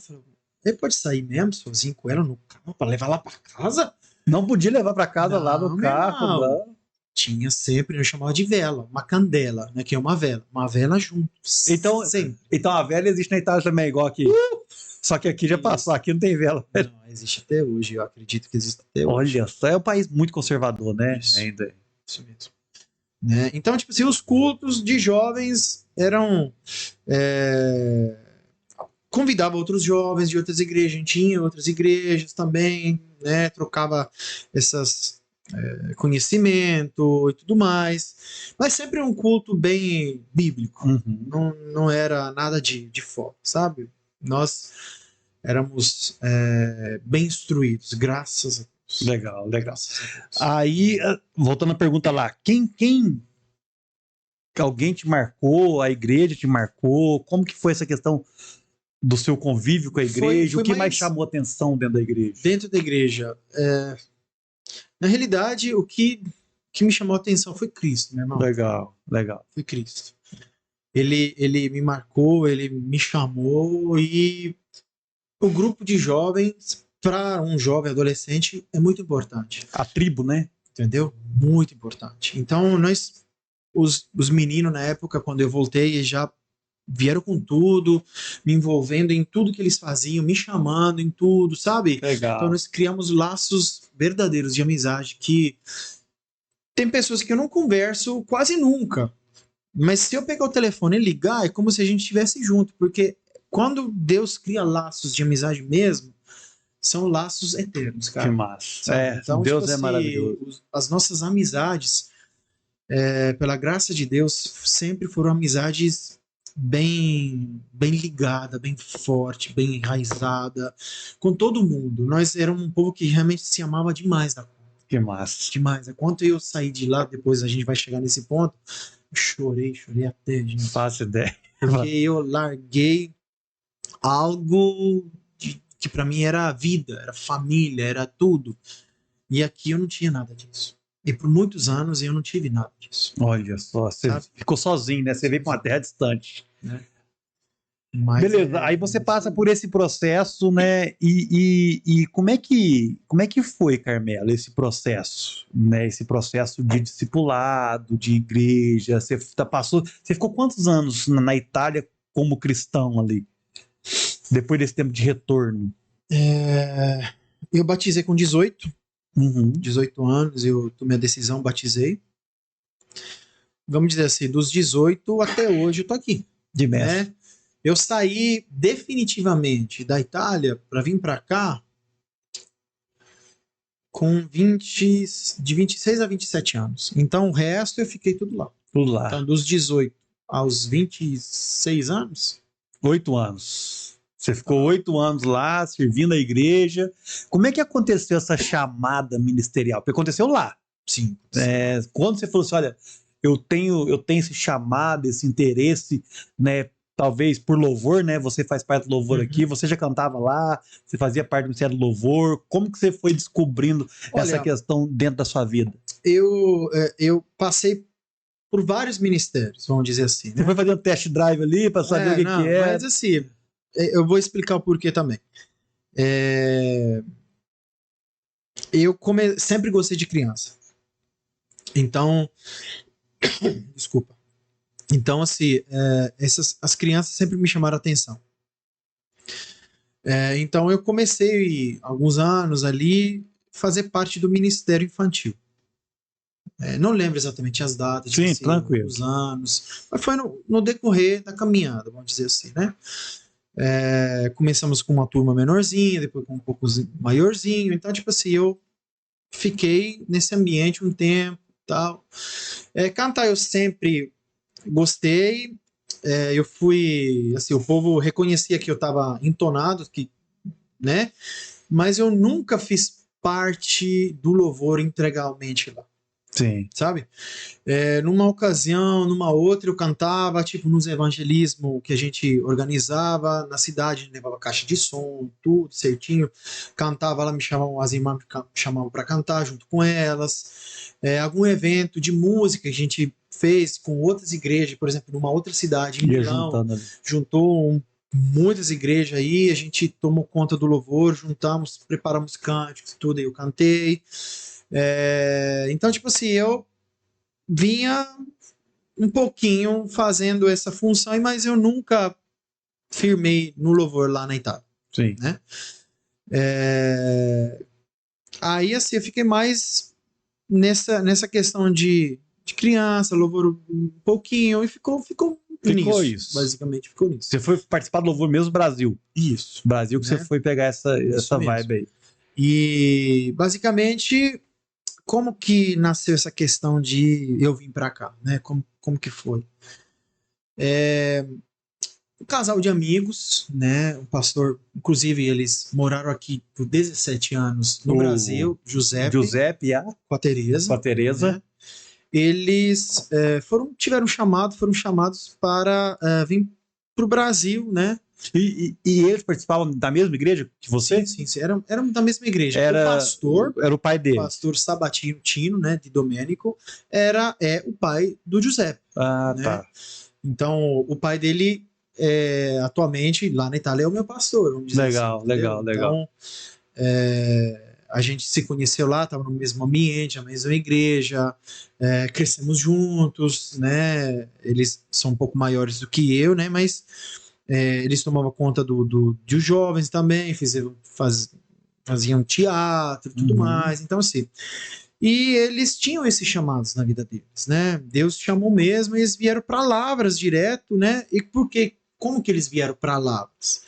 Ele pode sair mesmo, sozinho com ela no carro, pra levar lá pra casa? Não podia levar pra casa lá no carro, não. Tinha sempre, eu chamava de vela, uma candela, né? Que é uma vela junto. Então a vela existe na Itália também, igual aqui. Só que aqui já passou, aqui não tem vela. Não, existe até hoje, eu acredito que existe até hoje. Olha só, é um país muito conservador, né? Ainda. Isso mesmo. Né? Então, tipo assim, os cultos de jovens eram. Convidava outros jovens de outras igrejas, a gente tinha outras igrejas também, né? Trocava essas. Conhecimento e tudo mais, mas sempre um culto bem bíblico, não era nada de fora, sabe? Nós éramos bem instruídos, graças a Deus. Legal. Aí, voltando à pergunta lá, alguém te marcou, a igreja te marcou, como que foi essa questão do seu convívio com a igreja? O que mais chamou atenção dentro da igreja? Dentro da igreja, na realidade, o que me chamou a atenção foi Cristo, meu irmão. Legal. Foi Cristo. Ele me marcou, ele me chamou, e o grupo de jovens, para um jovem adolescente, é muito importante. A tribo, né? Entendeu? Muito importante. Então, os meninos, na época, quando eu voltei, já vieram com tudo, me envolvendo em tudo que eles faziam, me chamando em tudo, sabe? Legal. Então nós criamos laços verdadeiros de amizade que tem pessoas que eu não converso quase nunca, mas se eu pegar o telefone e ligar, é como se a gente estivesse junto, porque quando Deus cria laços de amizade mesmo, são laços eternos, cara. Que massa. Então, Deus tipo é assim, maravilhoso. As nossas amizades, pela graça de Deus, sempre foram amizades bem ligada, bem forte, bem enraizada com todo mundo. Nós éramos um povo que realmente se amava demais da conta. Que massa. Demais. Quando eu saí de lá, depois a gente vai chegar nesse ponto, eu chorei até, gente. Faço ideia. Porque eu larguei algo que para mim era a vida, era família, era tudo. E aqui eu não tinha nada disso. E por muitos anos eu não tive nada disso. Olha só, você ficou sozinho, né? Você veio para uma terra distante. Né? Mas beleza, aí você passa por esse processo, né? E como é que foi, Carmelo, esse processo, né? Esse processo de discipulado, de igreja. Você ficou quantos anos na Itália como cristão ali? Depois desse tempo de retorno? Eu batizei com 18. 18 anos, eu tomei a decisão, batizei. Vamos dizer assim, dos 18 até hoje eu tô aqui. De mestre. Né? Eu saí definitivamente da Itália para vir para cá com de 26 a 27 anos. Então o resto eu fiquei tudo lá. Tudo lá. Então dos 18 aos 26 anos. 8 anos. Você ficou 8 anos lá, servindo a igreja. Como é que aconteceu essa chamada ministerial? Porque aconteceu lá. Sim. Quando você falou assim, olha, eu tenho esse chamado, esse interesse, né? Talvez por louvor, né? Você faz parte do louvor aqui, você já cantava lá, você fazia parte do Ministério do Louvor. Como que você foi descobrindo essa questão dentro da sua vida? Eu passei por vários ministérios, vamos dizer assim. Né? Você foi fazendo test drive ali para saber o que é? Mas assim, eu vou explicar o porquê também. Eu sempre gostei de criança. Então, desculpa. Então, assim, as crianças sempre me chamaram a atenção. Então, eu comecei, alguns anos ali, fazer parte do Ministério Infantil. Não lembro exatamente as datas, Sim, assim, tranquilo. os anos, mas foi no decorrer da caminhada, vamos dizer assim, né? Começamos com uma turma menorzinha, depois com um pouco maiorzinho, então, tipo assim, eu fiquei nesse ambiente um tempo, tal. Cantar eu sempre gostei, eu fui, assim, o povo reconhecia que eu estava entonado, né? Mas eu nunca fiz parte do louvor integralmente lá. Sim. Sabe? Numa ocasião, numa outra, eu cantava, tipo, nos evangelismos que a gente organizava na cidade, a gente levava caixa de som, tudo certinho. Cantava, as irmãs me chamavam para cantar junto com elas. Algum evento de música que a gente fez com outras igrejas, por exemplo, numa outra cidade, em Milão, juntou muitas igrejas aí, a gente tomou conta do louvor, juntamos, preparamos cânticos, tudo, aí eu cantei. Então, tipo assim, eu vinha um pouquinho fazendo essa função, mas eu nunca firmei no louvor lá na Itália. Sim. Né? Aí, assim, eu fiquei mais nessa questão de criança, louvor um pouquinho, e ficou nisso. Isso. Basicamente, ficou nisso. Você foi participar do Louvor mesmo Brasil. Isso. Brasil que, né? Você foi pegar essa vibe aí. E, basicamente, como que nasceu essa questão de eu vir para cá, né? Como que foi? Um casal de amigos, né? O pastor, inclusive, eles moraram aqui por 17 anos no Brasil, Giuseppe com a Teresa. Né? Eles foram chamados para vir para o Brasil, né? E eles participavam da mesma igreja que você? Sim. Eram da mesma igreja. O pastor era o pai dele. O pastor Sabatino Tino, né, de Domênico, é o pai do Giuseppe. Ah, né? tá. Então, o pai dele, atualmente, lá na Itália, é o meu pastor, vamos dizer assim. Legal. Então, a gente se conheceu lá, estava no mesmo ambiente, na mesma igreja, crescemos juntos, né? Eles são um pouco maiores do que eu, né? Mas eles tomavam conta dos jovens também, faziam teatro e tudo mais. Então, assim. E eles tinham esses chamados na vida deles, né? Deus chamou mesmo e eles vieram para Lavras direto, né? E por quê? Como que eles vieram para Lavras?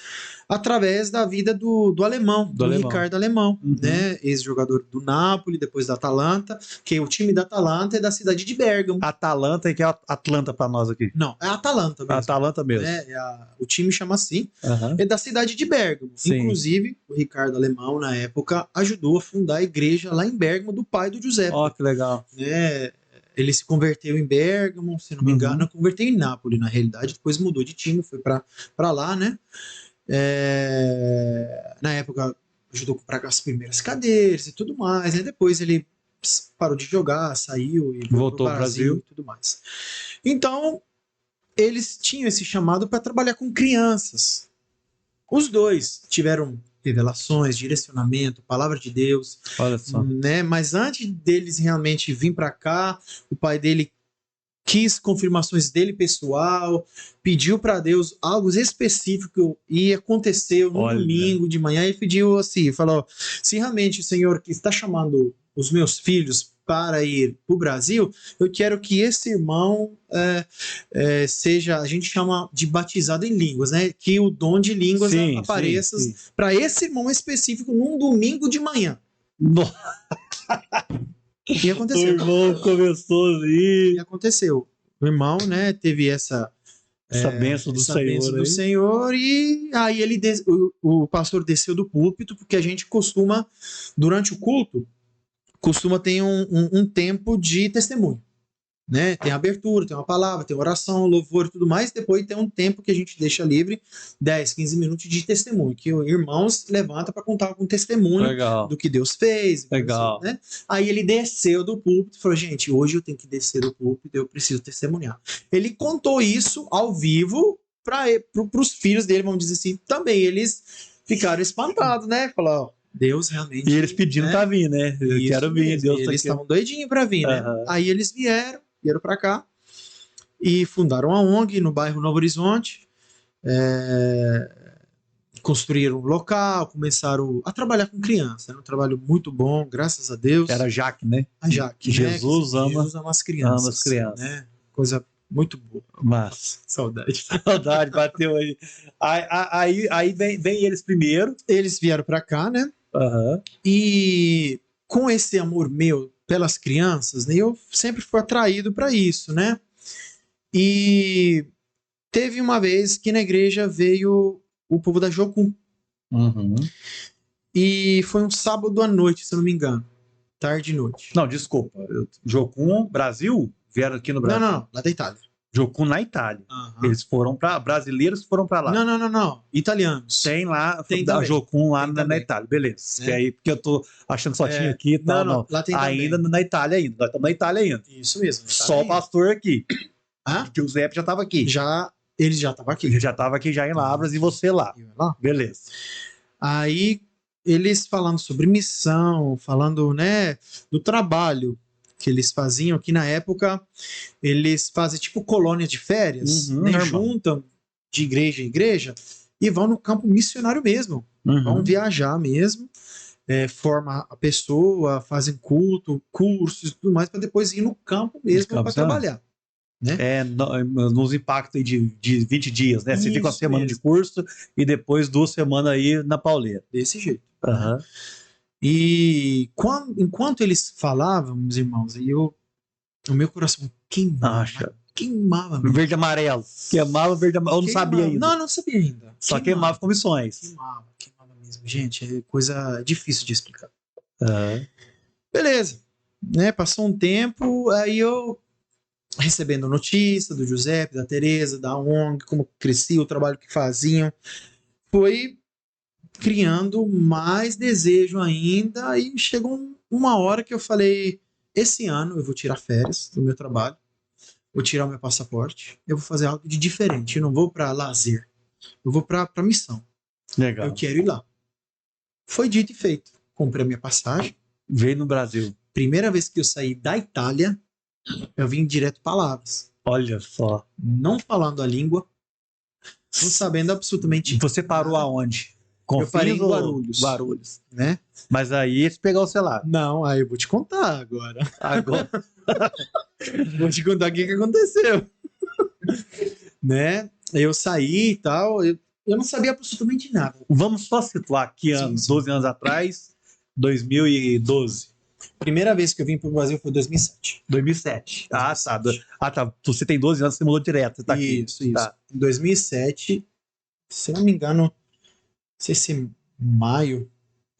Através da vida do alemão, do Ricardo Alemão, né? Ex-jogador do Napoli, depois da Atalanta, que o time da Atalanta é da cidade de Bérgamo. Atalanta, que é Atlanta para nós aqui. Não, é Atalanta mesmo. Atalanta mesmo. Né? O time chama assim. É da cidade de Bérgamo. Sim. Inclusive, o Ricardo Alemão, na época, ajudou a fundar a igreja lá em Bérgamo do pai do Giuseppe. Ó, que legal. Né? Ele se converteu em Bérgamo, se não me engano, converteu em Nápoles, na realidade. Depois mudou de time, foi para lá, né? Na época ajudou a comprar as primeiras cadeiras e tudo mais, né? Depois ele parou de jogar, saiu e voltou ao Brasil e tudo mais. Então eles tinham esse chamado para trabalhar com crianças. Os dois tiveram revelações, direcionamento, palavra de Deus. Olha só. Né? Mas antes deles realmente vir para cá, o pai dele quis confirmações dele pessoal, pediu para Deus algo específico e aconteceu no domingo de manhã. Ele pediu assim, falou: se realmente o Senhor que está chamando os meus filhos para ir para o Brasil, eu quero que esse irmão seja, a gente chama de batizado em línguas, né? Que o dom de línguas apareça para esse irmão específico num domingo de manhã. E aconteceu. O irmão começou ali. E aconteceu. O irmão, né, teve essa bênção do Senhor, e aí o pastor desceu do púlpito, porque a gente costuma, durante o culto, ter um tempo de testemunho. Né? Tem abertura, tem uma palavra, tem oração, louvor e tudo mais. Depois tem um tempo que a gente deixa livre, 10, 15 minutos de testemunho, que o irmão se levanta para contar algum testemunho do que Deus fez. Legal. Né? Aí ele desceu do púlpito e falou: gente, hoje eu tenho que descer do púlpito, eu preciso testemunhar. Ele contou isso ao vivo para os filhos dele, vamos dizer assim, também. Eles ficaram espantados, né? Falaram: Deus realmente... E eles pedindo pra vir, né? Eu Isso quero vir, mesmo. Deus Eles tá estavam doidinhos pra vir, né? Aham. Aí eles vieram pra cá e fundaram a ONG no bairro Novo Horizonte. Construíram um local, começaram a trabalhar com criança. Era um trabalho muito bom, graças a Deus. Era Jaque, né? A Jaque, Jesus né? ama, Jesus ama as crianças. ama as crianças. Né? Coisa muito boa. Mas, Saudade. saudade, bateu aí. Aí vem eles primeiro. Eles vieram pra cá, né? Aham. E com esse amor meu pelas crianças, né, eu sempre fui atraído para isso, né? E teve uma vez que na igreja veio o povo da Jocum. Uhum. E foi um sábado à noite, se eu não me engano. Tarde e noite. Não, desculpa. Jocum, Brasil? Vieram aqui no Brasil? Não. Lá da Itália. Jocum na Itália. Uhum. Eles foram para brasileiros foram para lá. Não. Italianos. Tem lá, Tem da também. Jocum lá Tem na também. Itália, beleza. Né? Que aí, porque eu tô achando que só tinha aqui e tal. Não. Lá tem ainda também. na Itália ainda. Nós estamos na Itália ainda. Isso mesmo. Só o pastor aqui. Ah? Que o Zé já estava aqui. Ele já estava aqui. Ele já estava aqui já em Lavras e você lá. Beleza. Aí eles falando sobre missão, falando, né, do trabalho que eles faziam, que na época eles fazem tipo colônia de férias, né, juntam de igreja em igreja e vão no campo missionário mesmo, vão viajar mesmo, forma a pessoa, fazem culto, cursos e tudo mais, para depois ir no campo mesmo para trabalhar. Né? Nos impactos de 20 dias, né? Você fica uma semana mesmo. de curso e depois 2 semanas aí na pauleira. Desse jeito. Uhum. E enquanto eles falavam, meus irmãos, o meu coração queimava. Verde e amarelo. Queimava verde e amarelo. Eu não sabia ainda. Não sabia ainda. Só queimava comissões. Queimava mesmo. Gente, é coisa difícil de explicar. Uhum. Beleza. Né, passou um tempo, aí eu recebendo notícia do Giuseppe, da Teresa, da ONG, como crescia, o trabalho que faziam, foi criando mais desejo ainda, e chegou uma hora que eu falei, esse ano eu vou tirar férias do meu trabalho, vou tirar o meu passaporte, eu vou fazer algo de diferente, eu não vou para lazer, eu vou para missão. Legal. Eu quero ir lá. Foi dito e feito. Comprei a minha passagem. Veio no Brasil. Primeira vez que eu saí da Itália, eu vim direto para Lavras. Olha só. Não falando a língua, não sabendo absolutamente Você parou nada. Aonde? Eu parei em Guarulhos. Guarulhos. Né? Mas aí você pegou o celular. Não, aí eu vou te contar agora. Agora. Vou te contar o que aconteceu. Né? Eu saí e tal, eu não sabia absolutamente nada. Vamos só situar que ano, 12 anos atrás, 2012. Primeira vez que eu vim para o Brasil foi em 2007. 2007. Ah, tá. Você tem 12 anos, você mudou direto. Você tá isso. Aqui. Tá. Em 2007, se eu não me engano, não sei se maio,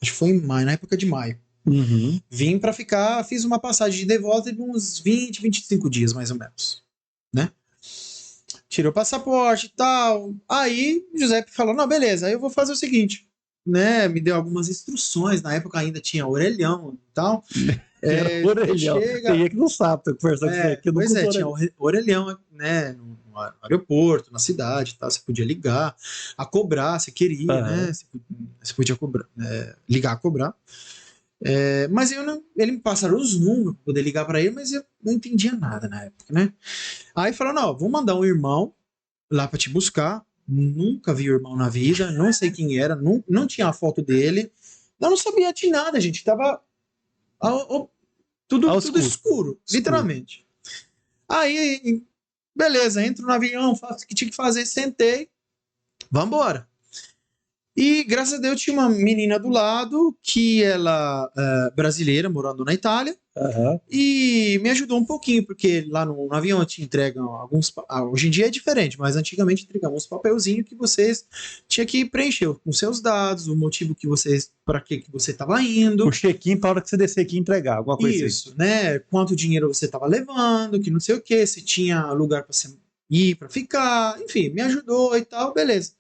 acho que foi em maio, na época de maio. Uhum. Vim para ficar, fiz uma passagem de volta de uns 20, 25 dias, mais ou menos. Né? Tirou o passaporte e tal. Aí, o Giuseppe falou, não, beleza, aí eu vou fazer o seguinte. Né, me deu algumas instruções, na época ainda tinha orelhão e tal. Orelhão. Tem que não sabe, tô conversando com você aqui. Pois tinha orelhão, né, no aeroporto, na cidade, tá? Você podia ligar a cobrar, se queria, né? Você podia cobrar, ligar a cobrar. Mas ele me passaram os números para poder ligar para ele, mas eu não entendia nada na época, né? Aí falou, não, vou mandar um irmão lá para te buscar. Nunca vi o irmão na vida, não sei quem era, não tinha a foto dele, eu não sabia de nada, gente, tava tudo escuro, literalmente. Aí, beleza, entro no avião, faço o que tinha que fazer, sentei, vambora. E graças a Deus tinha uma menina do lado, que ela brasileira, morando na Itália, e me ajudou um pouquinho, porque lá no avião te entregam alguns... hoje em dia é diferente, mas antigamente entregavam uns papelzinhos que vocês tinham que preencher com seus dados, o motivo que vocês... para que você estava indo. O check-in para hora que você descer aqui e entregar, alguma coisa isso, assim. Né? Quanto dinheiro você estava levando, que não sei o que, se tinha lugar para você ir, para ficar, enfim, me ajudou e tal, beleza.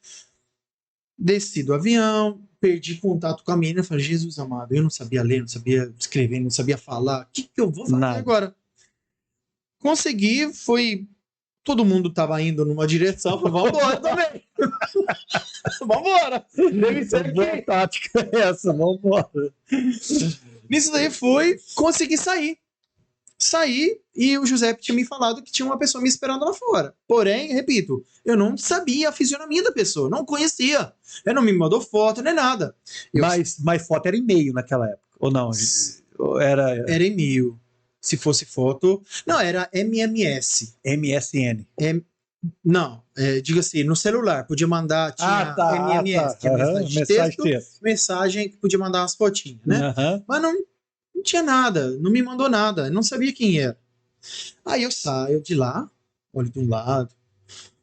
Desci do avião, perdi contato com a menina, falei, Jesus amado, eu não sabia ler, não sabia escrever, não sabia falar, o que eu vou fazer agora? Consegui, foi Todo mundo tava indo numa direção, falei, vambora também. Vambora. Deve ser Boa aqui. tática é essa, vambora. Nisso daí fui, consegui sair. Saí e o Giuseppe tinha me falado que tinha uma pessoa me esperando lá fora. Porém, repito, eu não sabia a fisionomia da pessoa, não conhecia. Ele não me mandou foto, nem nada. Mas foto era e-mail naquela época, ou não? Era Era e-mail. Se fosse foto... Não, era MMS. MSN. Não, diga assim, no celular, podia mandar, tinha MMS, que é mensagem de texto, mensagem que podia mandar umas fotinhas, né? Mas não tinha nada, não me mandou nada, não sabia quem era. Aí eu saio de lá, olho de um lado,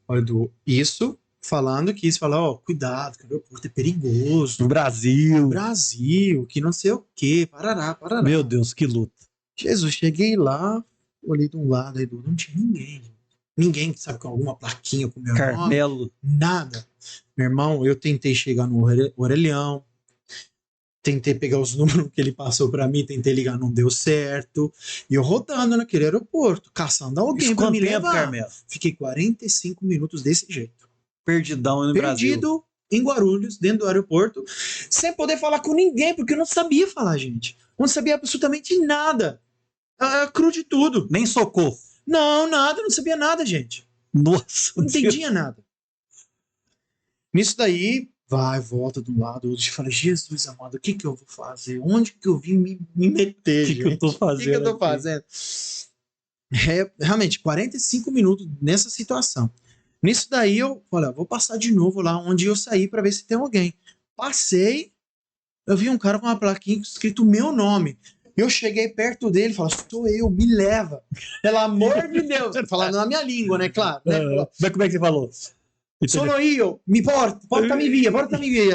olho do... Isso, falando que isso, ó, cuidado, que o aeroporto é perigoso. No Brasil. Brasil, que não sei o quê, parará. Meu Deus, que luta. Jesus, cheguei lá, olhei de um lado, aí do outro, não tinha ninguém. Ninguém, sabe, com alguma plaquinha com meu Carmelo. nome. Nada. Meu irmão, eu tentei chegar no Orelhão, tentei pegar os números que ele passou pra mim, tentei ligar, não deu certo. E eu rodando naquele aeroporto, caçando alguém pra me levar. Carmelo? Fiquei 45 minutos desse jeito. Perdidão no Brasil. Perdido em Guarulhos, dentro do aeroporto, sem poder falar com ninguém, porque eu não sabia falar, gente. Eu não sabia absolutamente nada. Cru de tudo. Nem socorro. Não, nada, não sabia nada, gente. Nossa. Não entendia nada. Nisso daí, vai, volta de um lado, eu falei, Jesus amado, o que eu vou fazer? Onde que eu vim me meter, gente? O que eu tô fazendo? O que eu tô fazendo? Realmente, 45 minutos nessa situação. Nisso daí, eu falei, vou passar de novo lá onde eu saí pra ver se tem alguém. Passei, eu vi um cara com uma plaquinha escrito meu nome. Eu cheguei perto dele e falei, sou eu, me leva. Pelo amor de Deus. Falando na minha língua, né? Claro. Né? Mas como é que você falou? Sono io, portami via.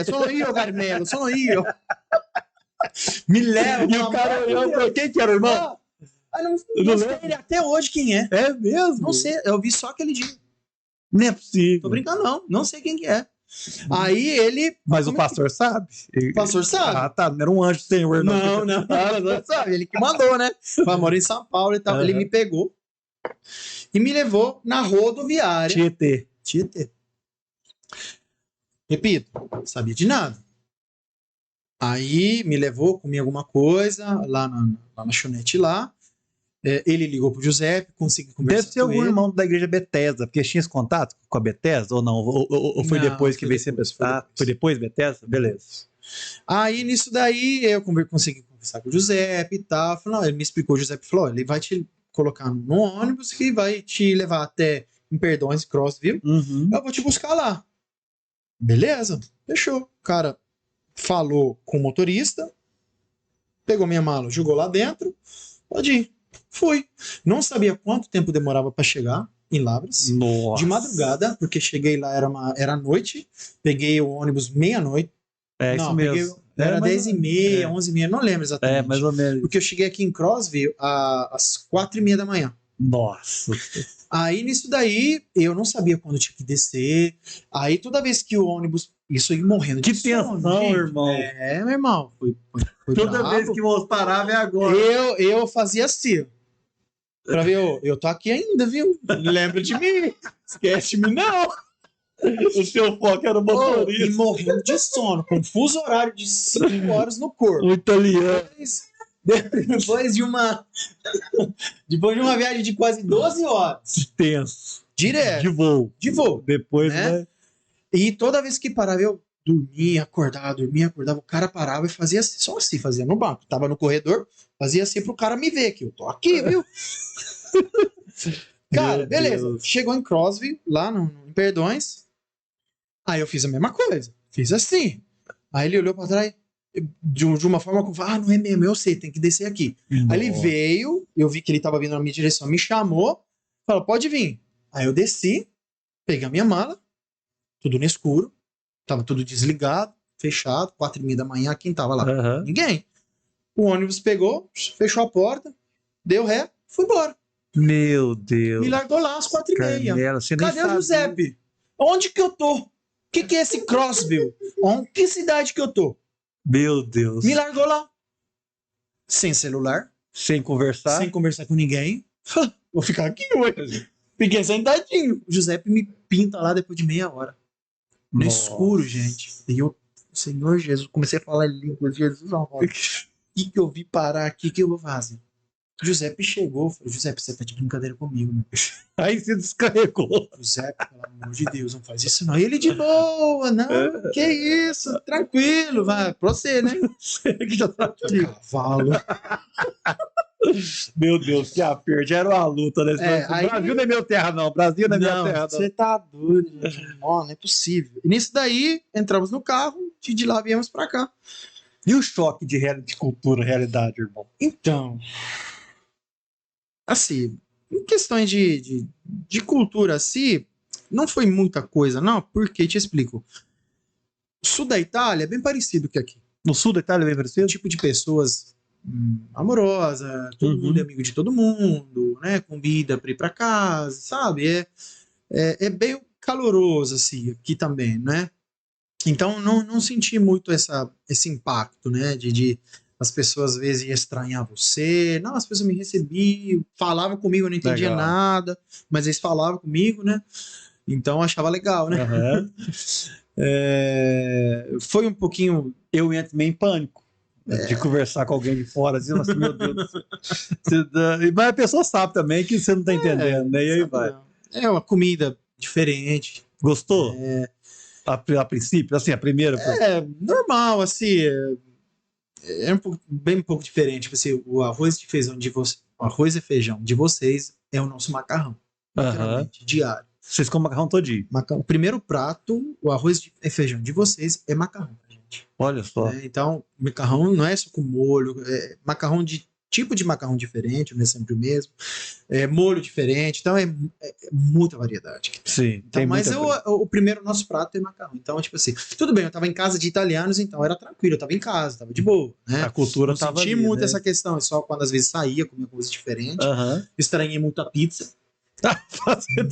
Sono io, Carmelo, sono io. Me leva. E o cara olhou, quem que era o irmão? Não sei até hoje quem é. É mesmo? Não sei, eu vi só aquele dia. Não é possível. Tô brincando, não sei quem que é. Aí ele... Mas o pastor sabe? O pastor sabe. Ah, tá, não era um anjo do Senhor. Não, sabe, ele que mandou, né? Mas mora em São Paulo e tal. Ele me pegou e me levou na rodoviária. Tietê. Repito, sabia de nada. Aí me levou, comi alguma coisa lá na lanchonete lá. Ele ligou pro Giuseppe, consegui conversar Deve ser algum irmão da igreja Bethesda, porque tinha esse contato com a Bethesda ou não? Ou foi Não, depois que veio ser Bethesda? Foi depois Bethesda? Beleza. Aí nisso daí eu consegui conversar com o Giuseppe e tal. Falei, não, ele me explicou, o Giuseppe falou, ele vai te colocar no ônibus que vai te levar até em Perdões, Crossville. Eu vou te buscar lá. Beleza, fechou. O cara falou com o motorista, pegou minha mala, jogou lá dentro, pode ir. Fui. Não sabia quanto tempo demorava para chegar em Lavras. Nossa. De madrugada, porque cheguei lá, era noite. Peguei o ônibus meia-noite. Isso mesmo. Era 10h30, 11h30, não lembro exatamente. Mais ou menos. Porque eu cheguei aqui em Crossville às 4h30 da manhã. Nossa. Aí, nisso daí, eu não sabia quando tinha que descer. Aí, toda vez que o ônibus... Isso aí morrendo de sono, tensão, gente. irmão. Meu irmão. Foi toda bravo. vez que o ônibus parava é agora. Eu fazia assim. Pra ver, eu tô aqui ainda, viu? Lembra de mim. Esquece de mim, não. O seu foco era o motorista. E morrendo de sono, com fuso horário de 5 horas no corpo. O italiano. Depois de uma viagem de quase 12 horas. Tenso. Direto. De voo. Depois, né? E toda vez que parava, eu dormia, acordava. O cara parava e fazia assim, só assim, fazia no banco. Tava no corredor, fazia assim pro cara me ver, que eu tô aqui, viu? Cara, beleza. Deus. Chegou em Crossville, lá em Perdões. Aí eu fiz a mesma coisa. Fiz assim. Aí ele olhou pra trás, de uma forma que eu falei, não é mesmo, eu sei, tem que descer aqui. Nossa. Aí ele veio, eu vi que ele tava vindo na minha direção, me chamou, falou, pode vir. Aí eu desci, peguei a minha mala, tudo no escuro, tava tudo desligado, fechado, 4h30 da manhã, quem tava lá? Ninguém. O ônibus pegou, fechou a porta, deu ré, fui embora. Meu Deus. Me largou lá às 4h30. Carmelo, você nem Cadê o sabe. Giuseppe? Onde que eu tô? O que é esse Crossville? Que cidade que eu tô? Meu Deus. Me largou lá. Sem celular. Sem conversar. Sem conversar com ninguém. Vou ficar aqui hoje. Fiquei sentadinho. O Giuseppe me pinta lá depois de meia hora. No escuro, gente. E eu, Senhor Jesus, comecei a falar em língua. Jesus, amor. O que eu vi parar aqui? O que eu vou fazer? O Giuseppe chegou. Falei, Giuseppe, você tá de brincadeira comigo, meu. Aí você descarregou. Giuseppe, pelo amor de Deus, não faz isso não. E ele de boa, não, que isso, tranquilo, vai, pra você, né? Que já tá Cavalo. Meu Deus, que aperto. Já era uma luta, né? Aí... Brasil não é meu terra, não. Brasil não é minha terra, não. Você tá doido, gente. Não é possível. E nisso daí, entramos no carro e de lá viemos pra cá. E o choque de cultura, realidade, irmão? Então, assim, em questões de cultura assim, não foi muita coisa, não, porque, te explico. O sul da Itália é bem parecido que aqui. No sul da Itália é bem parecido? Um tipo de pessoas amorosa, todo mundo é amigo de todo mundo, né? Convida pra ir pra casa, sabe? É bem caloroso, assim, aqui também, né? Então, não senti muito esse impacto, né? De as pessoas às vezes estranhar você. Não, as pessoas me recebiam, falavam comigo, eu não entendia nada, mas eles falavam comigo, né? Então, eu achava legal, né? Uhum. Foi um pouquinho... Eu entro meio em pânico. De conversar com alguém de fora, assim, nossa, meu Deus. Mas a pessoa sabe também que você não tá entendendo, né? E aí vai. É uma comida diferente. Gostou? A princípio, assim, a primeira. Normal, assim. É bem um pouco diferente. Tipo assim, o arroz e feijão de vocês é o nosso macarrão. Diário. Vocês comem macarrão todinho. O primeiro prato, o arroz e feijão de vocês é macarrão. Olha só. Então, macarrão não é só com molho, macarrão tipo de macarrão diferente, não é sempre o mesmo, molho diferente, então é muita variedade. Sim. Então, mas o primeiro nosso prato é macarrão. Então, tipo assim, tudo bem, eu tava em casa de italianos, então era tranquilo, eu tava em casa, tava de boa. Né? A cultura não tava senti ali, muito né? essa questão, só quando às vezes saía, comia coisa diferente. Estranhei muito a pizza.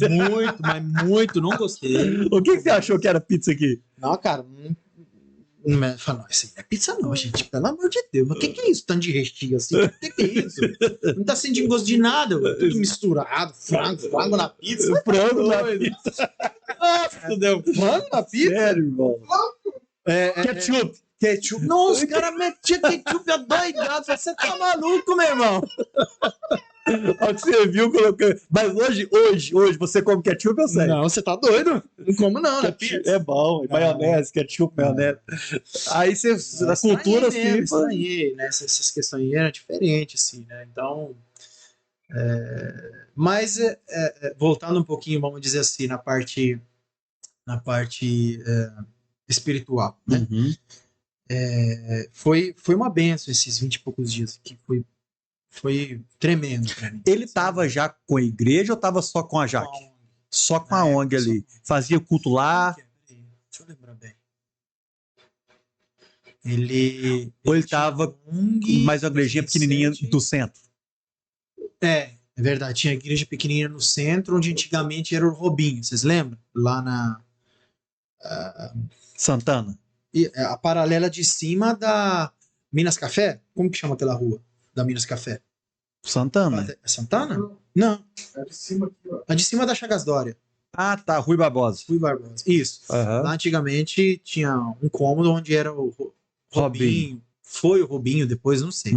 Muito, mas muito, não gostei. O que você achou que era pizza aqui? Não, cara, fala, não, isso aí não é pizza não, gente, pelo amor de Deus, mas o que é isso, tanto de recheio assim, o que é isso? Não tá sentindo gosto de nada, tudo misturado, frango na pizza. Frango na pizza. Nossa, deu frango na pizza? Sério, irmão. Ketchup. Nossa, o cara metia ketchup adoidado, você tá maluco, meu irmão? Olha que você viu colocando. Mas hoje, você come ketchup, eu sei. Não, você tá doido? Não como não, né? É bom, maionese, ketchup, maionese. Aí você, na cultura, assim. Estranhei, né? Essas questões aí eram diferentes, assim, né? Então. Mas, voltando um pouquinho, vamos dizer assim, na parte espiritual, né? Foi uma benção esses 20 e poucos dias, que foi tremendo pra mim. Ele tava já com a igreja ou tava só com a Jaque? Só com a ONG ali. Fazia culto lá. Deixa eu lembrar bem. Ele tava mais uma igrejinha pequenininha do centro? É verdade. Tinha a igreja pequenininha no centro, onde antigamente era o Robinho. Vocês lembram? Lá na... Santana. A paralela de cima da Minas Café? Como que chama aquela rua da Minas Café? Santana. É Santana? Não. É de cima aqui, ó. A de cima da Chagas Dória. Ah, tá. Rui Barbosa. Isso. Lá antigamente tinha um cômodo onde era o Robinho. Foi o Robinho, depois não sei.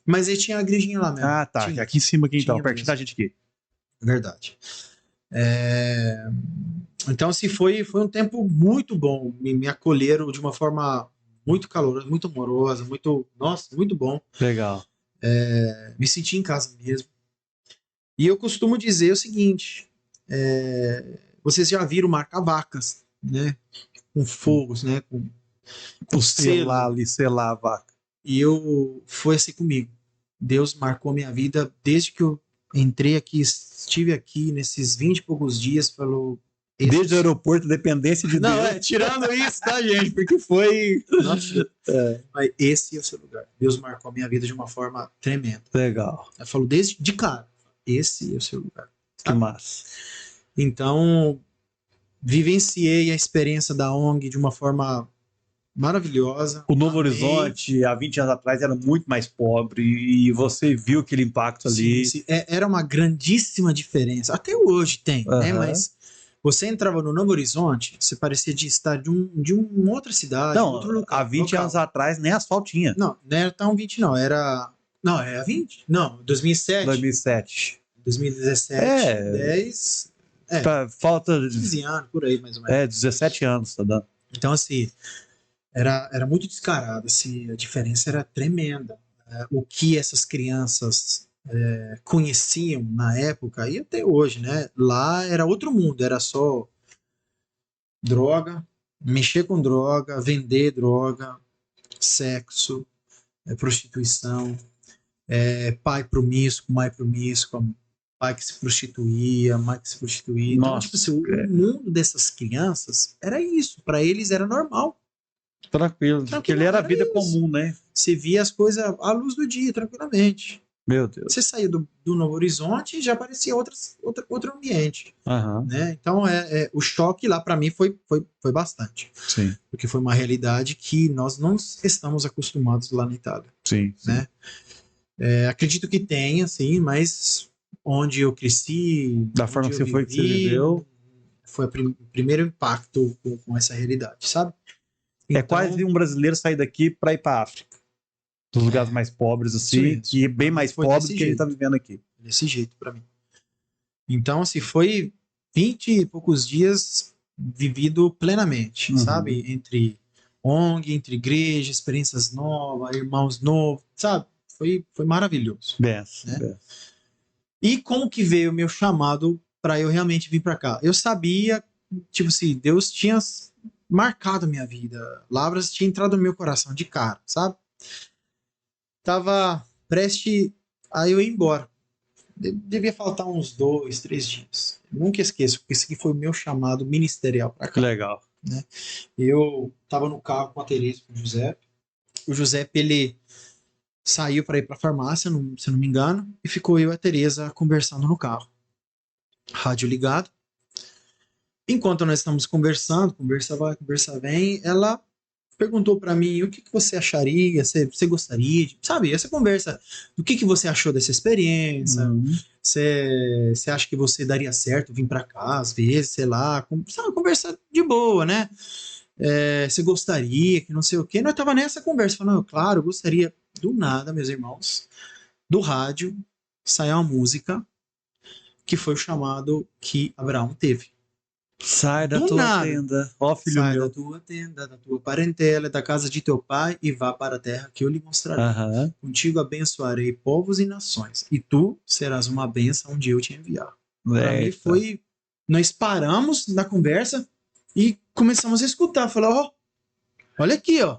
Mas ele tinha a igrejinha lá mesmo. Ah, tá. Aqui em cima, aqui então. Pertinho da gente aqui. Verdade. Então, assim, foi um tempo muito bom. Me acolheram de uma forma muito calorosa, muito amorosa, nossa, muito bom. Legal. Me senti em casa mesmo. E eu costumo dizer o seguinte: vocês já viram marca-vacas, né? Com fogos, né? Com selar ali, selar a vaca. E foi assim comigo. Deus marcou minha vida desde que eu entrei aqui, estive aqui nesses 20 e poucos dias, falou. Desde o aeroporto, dependência de Deus. Não, tirando isso, tá, gente? Porque foi. Nossa, mas esse é o seu lugar. Deus marcou a minha vida de uma forma tremenda. Legal. Ela falou de cara, esse é o seu lugar. Que massa. Então, vivenciei a experiência da ONG de uma forma maravilhosa. O Novo Amei. Horizonte, há 20 anos atrás, era muito mais pobre e você viu aquele impacto ali. Sim, sim. Era uma grandíssima diferença. Até hoje tem, né? Aham. Mas você entrava no Novo Horizonte, você parecia de estar de uma outra cidade, Não, outro local. há 20 anos atrás nem asfalto tinha. Não, não era tão 20, não. Era. Não, era 20? Não, 2007. 2007. 2017. É. 10. Falta 15 anos, por aí, mais ou menos. 17 anos, tá dando. Então, assim, era muito descarado. Assim, a diferença era tremenda. O que essas crianças conheciam na época e até hoje, né? Lá era outro mundo, era só droga, mexer com droga, vender droga, sexo, prostituição, pai promíscuo, mãe promíscua, pai que se prostituía, mãe que se prostituía. Então, Nossa, tipo assim, o mundo dessas crianças era isso. Para eles era normal. Tranquilo, porque ele era a vida isso. comum, né? Você via as coisas à luz do dia, tranquilamente. Meu Deus. Você saía do Novo Horizonte e já aparecia outro ambiente. Aham. Né? Então, o choque lá para mim foi bastante. Sim, Porque foi uma realidade que nós não estamos acostumados lá na Itália. sim. Né? Acredito que tenha, sim, mas onde eu cresci, Da forma que você viveu, foi o primeiro impacto com essa realidade, sabe? é quase um brasileiro sair daqui para ir para a África. Dos lugares mais pobres, assim, que é bem mais pobre do que ele tá vivendo aqui. Desse jeito para mim. Então, assim, foi 20 e poucos dias vivido plenamente, sabe? Entre ONG, entre igreja, experiências novas, irmãos novos, sabe? Foi maravilhoso. Né? E como que veio o meu chamado para eu realmente vir para cá? Eu sabia, tipo assim, Deus tinha marcado a minha vida. Lavras tinha entrado no meu coração de cara, sabe? Tava prestes a eu ir embora. Devia faltar uns 2, 3 dias. Nunca esqueço, porque esse aqui foi o meu chamado ministerial para cá. Legal. Né? Eu tava no carro com a Tereza, com o Giuseppe. O Giuseppe, ele saiu para ir para a farmácia, se não me engano, e ficou eu e a Tereza conversando no carro. Rádio ligado. Enquanto nós estamos conversando, conversa vai, conversa vem, ela perguntou para mim o que você acharia, você gostaria, sabe? Essa conversa, do que você achou dessa experiência, você acha que você daria certo vir para cá às vezes, sei lá, sabe, uma conversa de boa, né? Você gostaria, que não sei o quê. Nós tava nessa conversa, falando, claro, eu gostaria. Do nada, meus irmãos, do rádio, saiu uma música que foi o chamado que Abraão teve. Sai da tua tenda, ó filho meu. Sai da tua tenda, da tua parentela, da casa de teu pai e vá para a terra que eu lhe mostrarei. Contigo abençoarei povos e nações, e tu serás uma bênção onde eu te enviar. Para mim foi... Nós paramos na conversa e começamos a escutar. Falou, olha aqui, ó.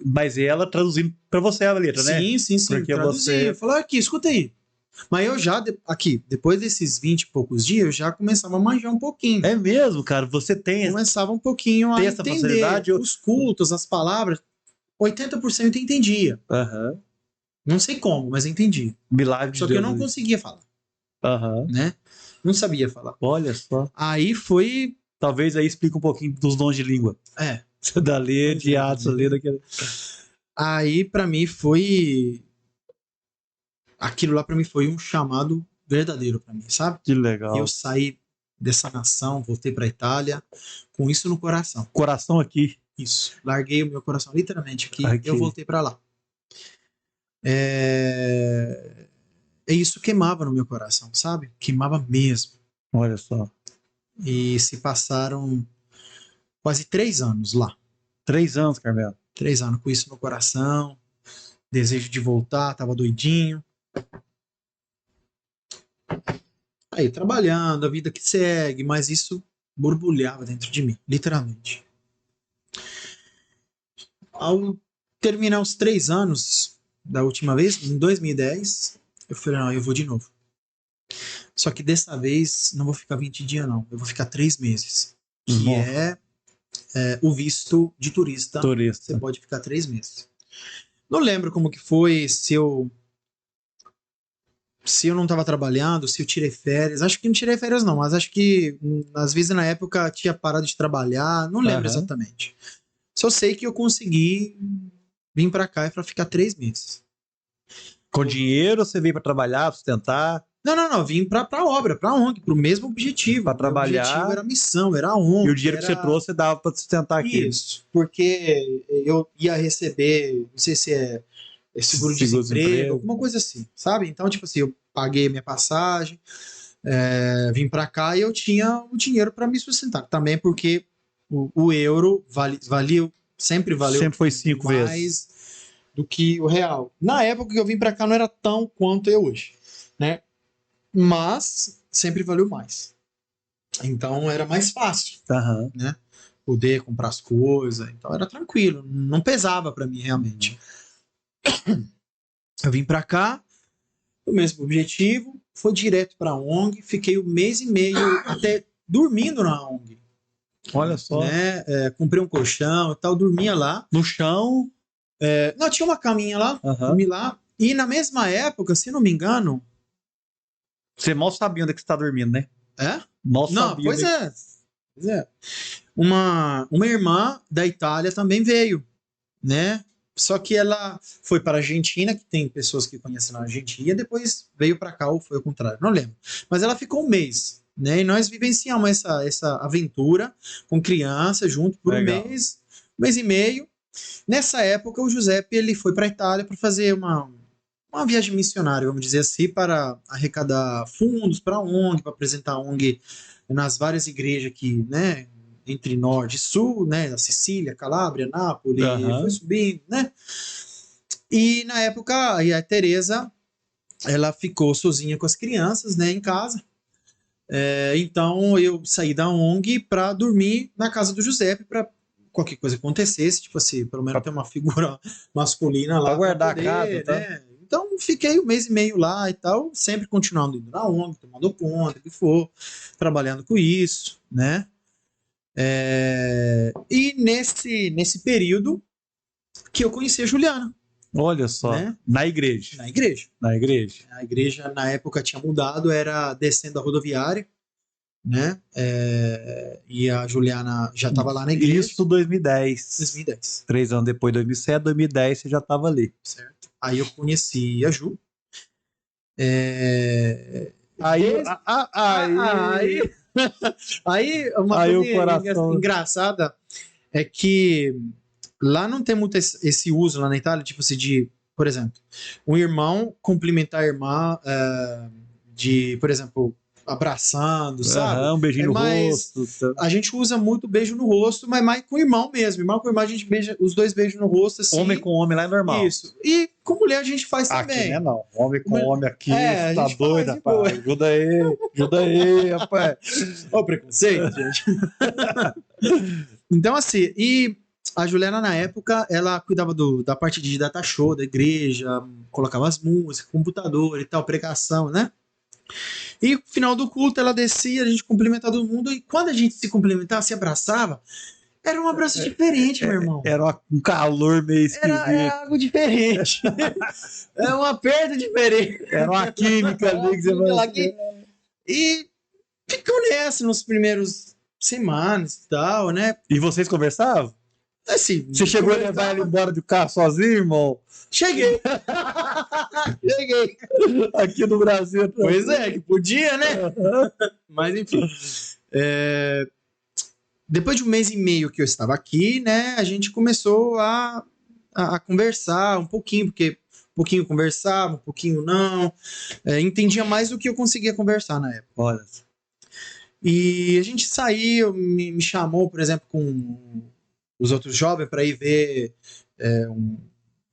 Mas ela traduzindo para você a letra, né? Sim. Porque traduzia. Falou, aqui, escuta aí. Mas eu já, aqui, depois desses 20 e poucos dias, eu já começava a manjar um pouquinho. É mesmo, cara? Você tem... Começava um pouquinho a essa entender facilidade? os cultos, as palavras. 80% eu entendia. Não sei como, mas entendia. Milagre de Deus. Só que eu não conseguia falar. Né? Não sabia falar. Olha só. Aí foi... Talvez aí explique um pouquinho dos dons de língua. Da lei de Atos, ali daquele... Aí, pra mim, foi... Aquilo lá pra mim foi um chamado verdadeiro pra mim, sabe? Que legal. Eu saí dessa nação, voltei pra Itália, com isso no coração. Coração aqui. Isso. Larguei o meu coração literalmente aqui. Eu voltei pra lá. Isso queimava no meu coração, sabe? Queimava mesmo. Olha só. E se passaram quase 3 anos lá. 3 anos, Carmelo. 3 anos com isso no coração. Desejo de voltar, tava doidinho. Aí, trabalhando, a vida que segue, mas isso borbulhava dentro de mim, literalmente. Ao terminar os 3 anos da última vez, em 2010, eu falei, não, eu vou de novo. Só que dessa vez não vou ficar 20 dias, não. Eu vou ficar 3 meses. Que é o visto de turista. Você pode ficar 3 meses. Não lembro como que foi, se eu não estava trabalhando, se eu tirei férias. Acho que não tirei férias não, mas acho que às vezes na época tinha parado de trabalhar. Não lembro exatamente. Só sei que eu consegui vir pra cá pra ficar 3 meses. Com dinheiro você veio para trabalhar, sustentar? Não. Vim pra obra, pra ONG, pro mesmo objetivo. Para trabalhar. O objetivo era a missão, era a ONG. E o dinheiro que você trouxe, você dava para sustentar aqui. Isso, porque eu ia receber, não sei se é seguro-desemprego, alguma coisa assim, sabe? Então, tipo assim, eu paguei minha passagem, vim pra cá e eu tinha o dinheiro para me sustentar. Também porque o euro sempre valeu Sempre foi 5 mais vezes do que o real. Na época que eu vim pra cá não era tão quanto é hoje, né? Mas sempre valeu mais. Então era mais fácil, né? Poder comprar as coisas, então era tranquilo, não pesava para mim realmente. Eu vim para cá, o mesmo objetivo, foi direto para a ONG, fiquei 1 mês e meio até dormindo na ONG. Olha só. Né? Comprei um colchão e tal, dormia lá. No chão? Não, tinha uma caminha lá, dormi lá. E na mesma época, se não me engano... Você mal sabia onde é que você está dormindo, né? Mal sabia. Não, pois é. Uma irmã da Itália também veio, né? Só que ela foi para a Argentina, que tem pessoas que conhecem na Argentina, e depois veio para cá, ou foi ao contrário, não lembro. Mas ela ficou 1 mês, né? E nós vivenciamos essa aventura com criança junto por Legal. 1 mês e meio. Nessa época, o Giuseppe ele foi para a Itália para fazer uma viagem missionária, vamos dizer assim, para arrecadar fundos para a ONG, para apresentar a ONG nas várias igrejas aqui, né? Entre norte e sul, né? A Sicília, Calábria, Nápoles, foi subindo, né? E na época, a Teresa, ela ficou sozinha com as crianças, né? Em casa. Então eu saí da ONG para dormir na casa do Giuseppe para qualquer coisa acontecesse, tipo assim, pelo menos ter uma figura masculina lá para guardar poder, a casa, tá? né? Então fiquei 1 mês e meio lá e tal, sempre continuando indo na ONG, tomando conta, que for, trabalhando com isso, né? E nesse período que eu conheci a Juliana. Olha só, né? Na igreja. Na igreja. Na igreja. A igreja, na época, tinha mudado, era descendo a rodoviária, né? E a Juliana já estava lá na igreja. Isso 2010. 2010. 3 anos depois, 2007, 2010, você já estava ali. Certo. Aí eu conheci a Ju. Aí uma coisa engraçada é que lá não tem muito esse uso lá na Itália, tipo assim, de, por exemplo, um irmão cumprimentar a irmã de, por exemplo, abraçando, sabe? Um beijinho no rosto. A gente usa muito beijo no rosto, mas mais com o irmão mesmo. Irmão com irmão a gente beija os dois beijos no rosto, assim. Homem com homem lá é normal. Isso. E com mulher a gente faz também. Aqui não. Homem com homem aqui, tá doido, rapaz. Ajuda aí, rapaz. Olha o preconceito, gente. Então, assim, e a Juliana, na época, ela cuidava da parte de data show da igreja, colocava as músicas, computador e tal, pregação, né? E no final do culto ela descia, a gente cumprimentava todo mundo, e quando a gente se cumprimentava, se abraçava, era um abraço diferente, meu irmão. Era um calor meio esquisito. Era algo diferente. Era um aperto diferente. Era uma química ali que você vai... E ficou nessa nos primeiros semanas e tal, né? E vocês conversavam? Assim, você chegou a levar ele embora de carro sozinho, irmão? Cheguei. Aqui no Brasil. Pois é, que podia, né? Mas enfim. Depois de 1 mês e meio que eu estava aqui, né? A gente começou a conversar um pouquinho, porque um pouquinho conversava, um pouquinho não. Entendia mais do que eu conseguia conversar na época. Olha. E a gente saiu, me chamou, por exemplo, com os outros jovens para ir ver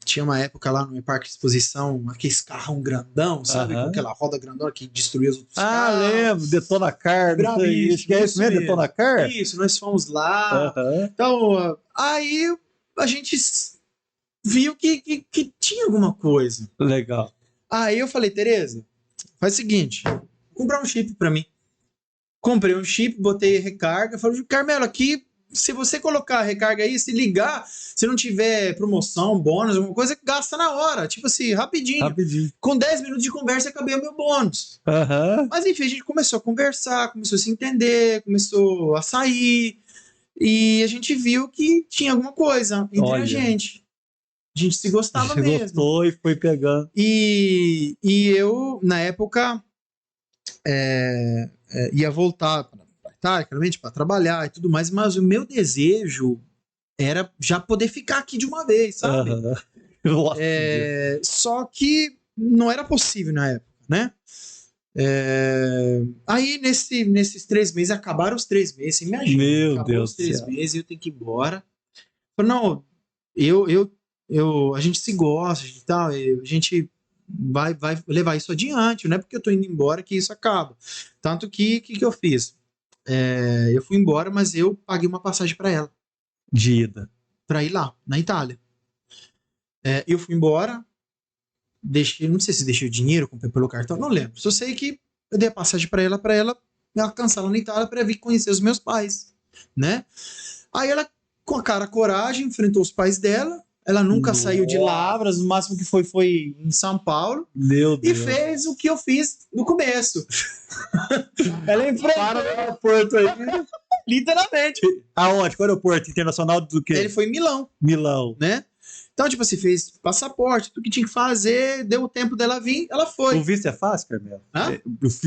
tinha uma época lá no parque de exposição, aqueles carrão grandão, sabe? Com aquela roda grandona que destruía os outros carros. Lembro, Detona Car. Isso mesmo, Detona Car? Isso, nós fomos lá. Então, aí a gente viu que tinha alguma coisa. Legal. Aí eu falei, Tereza, faz o seguinte, vou comprar um chip para mim. Comprei um chip, botei recarga, falei, Carmelo, aqui, se você colocar a recarga aí, se ligar, se não tiver promoção, bônus, alguma coisa, gasta na hora. Tipo assim, rapidinho. Com 10 minutos de conversa, acabei o meu bônus. Mas enfim, a gente começou a conversar, começou a se entender, começou a sair. E a gente viu que tinha alguma coisa entre a gente. A gente se gostava mesmo. Gostou e foi pegando. E eu, na época, ia voltar para Itália, claramente, para trabalhar e tudo mais, mas o meu desejo era já poder ficar aqui de uma vez, sabe? Só que não era possível na época, né? Aí, nesses 3 meses, acabaram os 3 meses, você imagina. Meu acabou Deus os 3 meses e eu tenho que ir embora. Falei, não, a gente se gosta e tal, a gente vai levar isso adiante, não é porque eu tô indo embora que isso acaba. Tanto que eu fiz? Eu fui embora, mas eu paguei uma passagem para ela. De ida. Pra ir lá, na Itália. Eu fui embora, não sei se deixei o dinheiro, comprei pelo cartão, não lembro. Só sei que eu dei a passagem para ela me alcançar lá na Itália para vir conhecer os meus pais, né? Aí ela, com a cara coragem, enfrentou os pais dela. Ela nunca saiu de Lavras, o máximo que foi em São Paulo. Meu Deus. E fez o que eu fiz no começo. Ela enfrentou para no aeroporto aí. Literalmente. Aonde? Qual aeroporto? Internacional do quê? Ele foi em Milão. Milão. Né? Então, tipo assim, fez passaporte, tudo que tinha que fazer, deu o tempo dela vir, ela foi. O visto é fácil, Carmelo? Hã?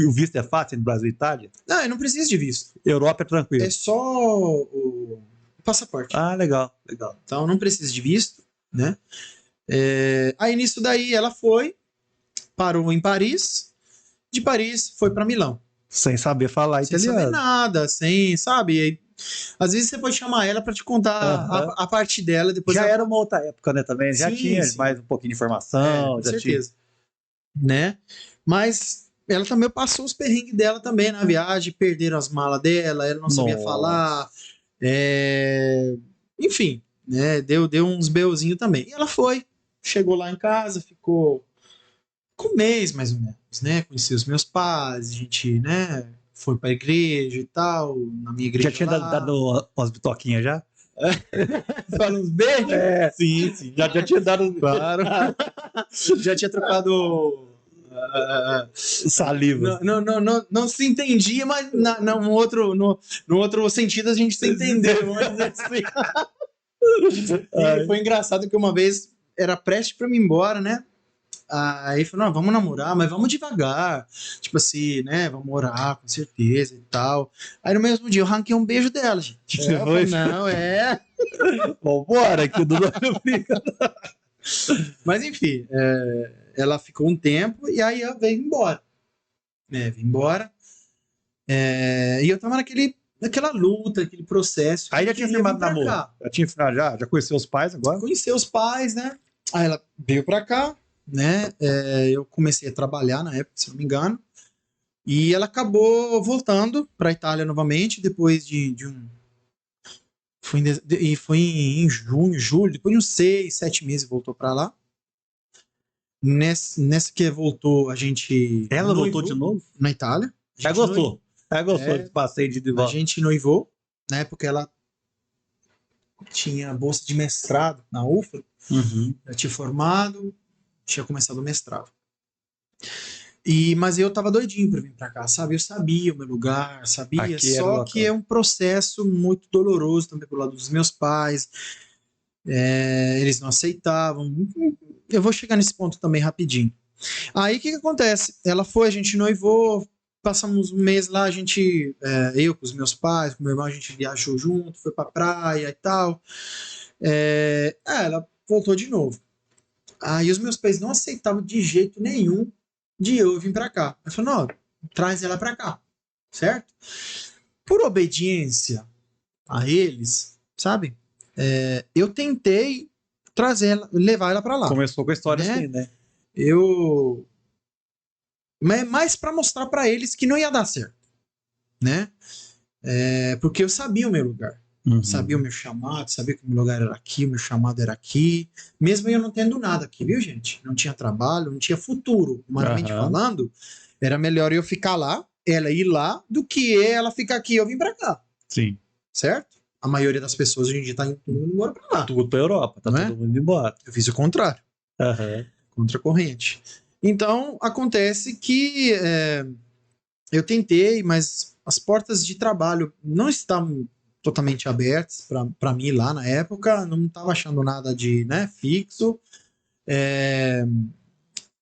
O visto é fácil no Brasil e Itália? Não, eu não preciso de visto. Europa é tranquilo. É só o passaporte. Ah, legal, legal. Então, não precisa de visto, né? Aí, nisso daí, ela foi, parou em Paris, de Paris foi para Milão. Sem saber falar italiano. Sem saber nada, sabe? Às vezes você pode chamar ela para te contar a parte dela. Depois já era uma outra época, né, também. Já tinha mais um pouquinho de informação. Com já certeza. Né? Mas ela também passou os perrengues dela também na viagem. Perderam as malas dela, ela não sabia falar. Enfim, né? Deu uns BOzinhos também. E ela foi. Chegou lá em casa, ficou com um mês, mais ou menos, né? Conheci os meus pais, a gente, né? Foi pra igreja e tal, na minha igreja. Já tinha dado umas bitoquinhas já? Fala uns beijos? Sim. Já tinha dado. Claro. Já tinha trocado. Saliva. Não se entendia, mas no outro sentido a gente se entendeu. Vamos dizer assim. E foi engraçado que uma vez era prestes pra mim ir embora, né? Aí falou, não, vamos namorar, mas vamos devagar. Tipo assim, né? Vamos orar, com certeza e tal. Aí no mesmo dia eu arranquei um beijo dela, gente. Você foi? Não, Vambora, que o Dudu fica. Mas enfim, ela ficou um tempo e aí ela veio embora. Veio embora. E eu tava naquela luta, aquele processo. Aí já tinha firmado namoro. Já tinha firmado, já conheceu os pais agora? Conheceu os pais, né? Aí ela veio pra cá, né? Eu comecei a trabalhar na época, se não me engano. E ela acabou voltando pra Itália novamente, depois de um... Foi em junho, julho, depois de uns 6, 7 meses voltou pra lá. Nessa que voltou, a gente... Ela voltou de novo? Na Itália. Já gostou. Ela gostou do passeio de volta. A gente noivou, na época ela tinha bolsa de mestrado na UFLA. Já tinha formado, tinha começado o mestrado. Mas eu tava doidinho pra vir pra cá, sabe? Eu sabia o meu lugar, sabia. Só que é um processo muito doloroso também pelo lado dos meus pais. Eles não aceitavam. Eu vou chegar nesse ponto também rapidinho. Aí o que acontece? Ela foi, a gente noivou, passamos um mês lá, eu com os meus pais, com meu irmão, a gente viajou junto, foi pra praia e tal. Ela voltou de novo. Aí os meus pais não aceitavam de jeito nenhum de eu vir pra cá. Eu falei, não, traz ela pra cá, certo? Por obediência a eles, sabe? Eu tentei levar ela pra lá. Começou com a história assim, né? Mas mais pra mostrar pra eles que não ia dar certo, né? Porque eu sabia o meu lugar. Sabia o meu chamado, sabia que o meu lugar era aqui, o meu chamado era aqui. Mesmo eu não tendo nada aqui, viu, gente? Não tinha trabalho, não tinha futuro. Humanamente falando, era melhor eu ficar lá, ela ir lá, do que ela ficar aqui e eu vim pra cá. Sim. Certo? A maioria das pessoas hoje em dia tá indo todo mundo embora pra lá. Tudo pra Europa, tá todo mundo embora. Eu fiz o contrário. Contra a corrente. Então, acontece que eu tentei, mas as portas de trabalho não estavam totalmente abertas para mim lá na época, não estava achando nada de, né, fixo.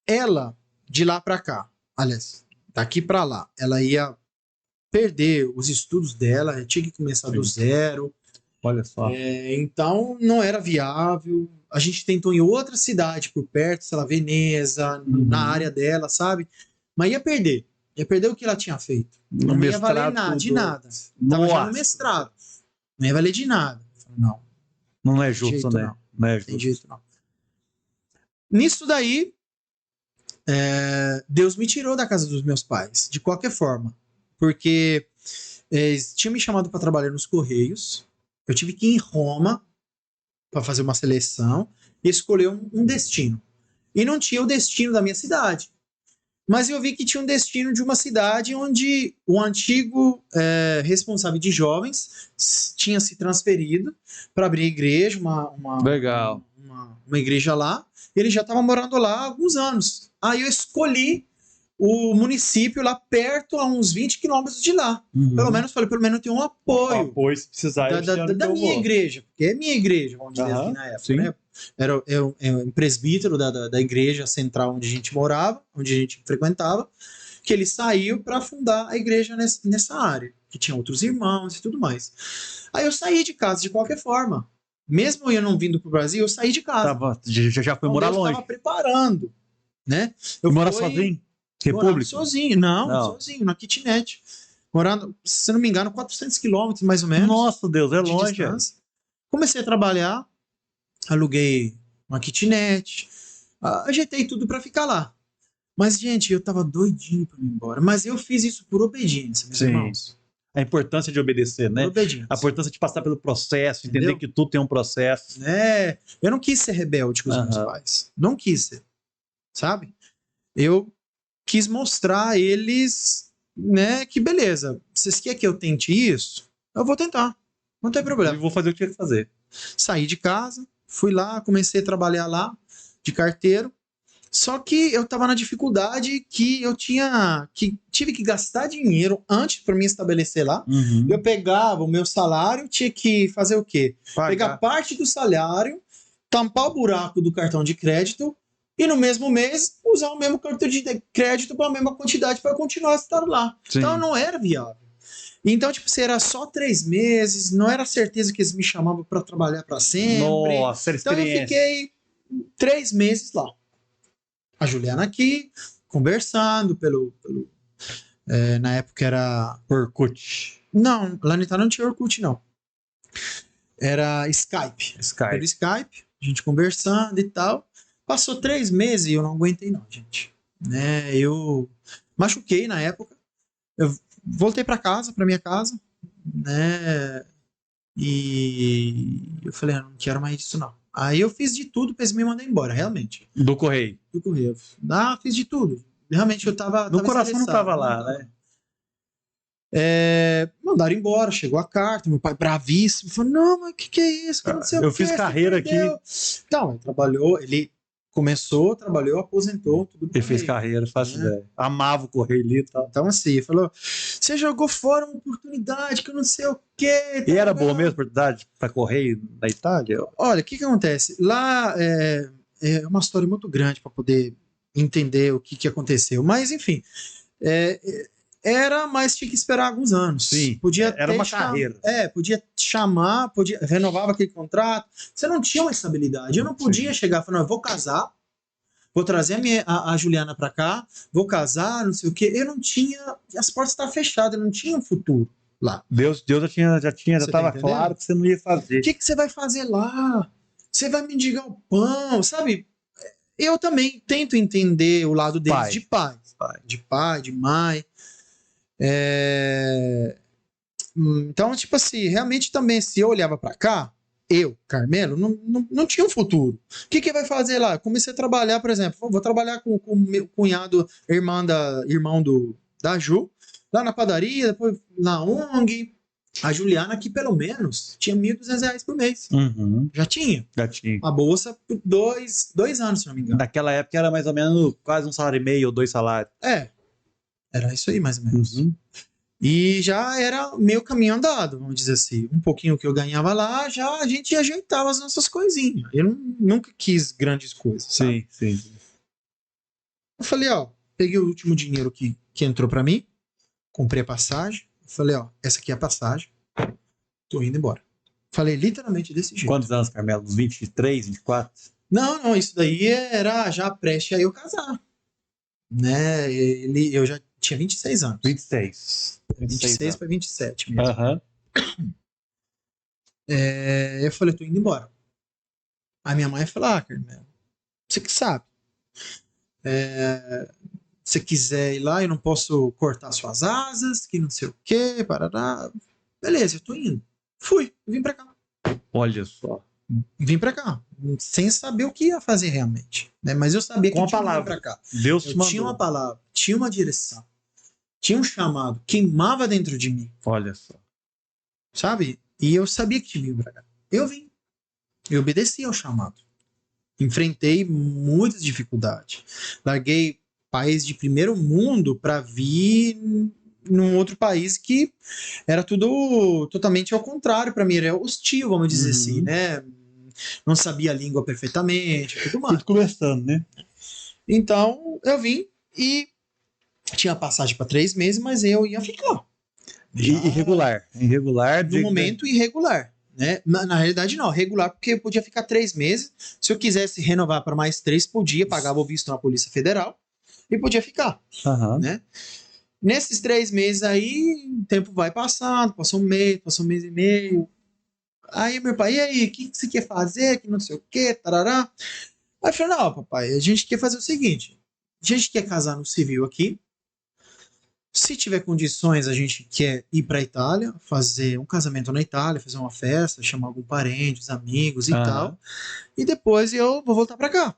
Ela, de lá para cá, aliás, daqui para lá, ela ia perder os estudos dela, tinha que começar do zero. Olha só. Então não era viável. A gente tentou em outra cidade por perto, sei lá, Veneza, na área dela, sabe? Mas ia perder. Ia perder o que ela tinha feito. Não ia valer nada, de nada. Tava já no mestrado. Não ia valer de nada. Não. Não é justo, né? Não é justo. Tem jeito, não. Nisso daí, Deus me tirou da casa dos meus pais, de qualquer forma. Porque eles tinham me chamado para trabalhar nos Correios. Eu tive que ir em Roma para fazer uma seleção e escolher um destino. E não tinha o destino da minha cidade. Mas eu vi que tinha um destino de uma cidade onde o antigo responsável de jovens tinha se transferido para abrir igreja, Legal. uma igreja lá. Ele já estava morando lá há alguns anos. Aí eu escolhi o município lá perto, a uns 20 quilômetros de lá. Pelo menos tem um apoio. Apoio, se precisar, da minha igreja, porque é minha igreja, vamos dizer assim, na época. Né? Era um presbítero da igreja central onde a gente morava, onde a gente frequentava, que ele saiu para fundar a igreja nessa área, que tinha outros irmãos e tudo mais. Aí eu saí de casa de qualquer forma. Mesmo eu não vindo para o Brasil, eu saí de casa. Já foi morar longe. Eu estava preparando. Né? Eu mora sozinho? República? Sozinho, sozinho, na kitnet. Morando, se não me engano, 400 quilômetros mais ou menos. Nossa, Deus, é longe. Comecei a trabalhar, aluguei uma kitnet, ajeitei tudo para ficar lá. Mas, gente, eu tava doidinho para ir embora. Mas eu fiz isso por obediência, meus irmãos. A importância de obedecer, né? A importância de passar pelo processo, entender que tudo tem um processo. Eu não quis ser rebelde com os meus pais. Não quis ser. Sabe? Eu quis mostrar a eles, né, que beleza, vocês querem que eu tente isso? Eu vou tentar, não tem problema. Eu vou fazer o que tinha que fazer. Saí de casa, fui lá, comecei a trabalhar lá, de carteiro, só que eu tava na dificuldade que eu tive que gastar dinheiro antes para me estabelecer lá. Eu pegava o meu salário, tinha que fazer o quê? Pegar parte do salário, tampar o buraco do cartão de crédito, e no mesmo mês usar o mesmo cartão de crédito para a mesma quantidade para continuar a estar lá. Sim. Então não era viável. Então, tipo, se era só 3 meses, não era certeza que eles me chamavam para trabalhar para sempre. Nossa, então eu fiquei 3 meses lá. A Juliana aqui, conversando na época era Orkut. Não, lá na Itália não tinha Orkut, não. Era Skype. Pelo Skype, a gente conversando e tal. Passou 3 meses e eu não aguentei não, gente. Eu machuquei na época. Eu voltei para minha casa, né? E eu falei, não quero mais isso não. Aí eu fiz de tudo para eles me mandarem embora, realmente. Do correio? Do correio. Fiz de tudo. Realmente eu tava no coração não tava lá, né? Mandaram embora, chegou a carta, meu pai bravíssimo, falou, não, mas o que é isso? Eu fiz carreira aqui. Então, ele trabalhou, ele começou, trabalhou, aposentou, tudo. Ele fez carreira, fácil ideia. Amava o correio ali e tal. Então, assim, ele falou, você jogou fora uma oportunidade que eu não sei o quê. E era boa mesmo a oportunidade para correio da Itália? Olha, o que acontece? Lá é uma história muito grande para poder entender o que aconteceu. Mas, enfim, mas tinha que esperar alguns anos. Sim, era uma carreira. Podia chamar, renovava aquele contrato. Você não tinha uma estabilidade. Eu não podia chegar e falar, não, eu vou casar, vou trazer a Juliana para cá, vou casar, não sei o quê. Eu não tinha, as portas estavam fechadas, eu não tinha um futuro lá. Deus já estava claro que você não ia fazer. O que você vai fazer lá? Você vai mendigar o pão, sabe? Eu também tento entender o lado deles de pai. De pai, de mãe. Então, tipo assim, realmente também, se eu olhava pra cá, eu, Carmelo, não tinha um futuro. O que vai fazer lá? Eu comecei a trabalhar, por exemplo, vou trabalhar com o meu cunhado, irmão da Ju, lá na padaria, depois na ONG. A Juliana aqui, pelo menos, tinha R$1.200 por mês. Já tinha. A bolsa por 2 anos, se não me engano. Naquela época era mais ou menos quase 1,5 salário ou 2 salários. Era isso aí, mais ou menos. E já era meio caminho andado, vamos dizer assim. Um pouquinho que eu ganhava lá, já a gente ajeitava as nossas coisinhas. Eu nunca quis grandes coisas, sabe? Sim, sim. Eu falei, ó, peguei o último dinheiro que entrou pra mim, comprei a passagem. Falei, ó, essa aqui é a passagem. Tô indo embora. Falei literalmente desse jeito. Quantos anos, Carmelo? Uns 23, 24? Não, isso daí era já prestes a eu casar. Né? Eu já tinha 26 anos. 26. 26 para 27 mesmo. Aham. Eu falei, tô indo embora. Aí minha mãe falou, Carmelo, você que sabe. Se quiser ir lá, eu não posso cortar suas asas, que não sei o quê, parará. Beleza, eu tô indo. Fui, vim pra cá. Olha só. Vim pra cá, sem saber o que ia fazer realmente. Né? Mas eu sabia que Com a tinha que vir palavra. pra cá. Deus te Eu mandou. tinha uma palavra, tinha uma direção, tinha um chamado, queimava dentro de mim. Olha só. Sabe? E eu sabia que tinha que vir pra cá. Eu vim. Eu obedeci ao chamado. Enfrentei muitas dificuldades. Larguei país de primeiro mundo para vir num outro país que era tudo totalmente ao contrário para mim, era hostil, vamos dizer assim, né? Não sabia a língua perfeitamente, tudo mais. Tudo começando, né? Então eu vim e tinha passagem para 3 meses, mas eu ia ficar. Irregular. No momento irregular. Né? Na realidade, não, regular, porque eu podia ficar 3 meses. Se eu quisesse renovar para mais 3, podia, pagava o visto na Polícia Federal e podia ficar. Uhum. Né? Nesses 3 meses aí, o tempo vai passando, passou um mês e meio. Aí meu pai, e aí, o que você quer fazer? Que não sei o que, tarará. Aí eu falei, não, papai, a gente quer fazer o seguinte: a gente quer casar no civil aqui. Se tiver condições, a gente quer ir para a Itália, fazer um casamento na Itália, fazer uma festa, chamar algum parente, os amigos e tal. E depois eu vou voltar para cá.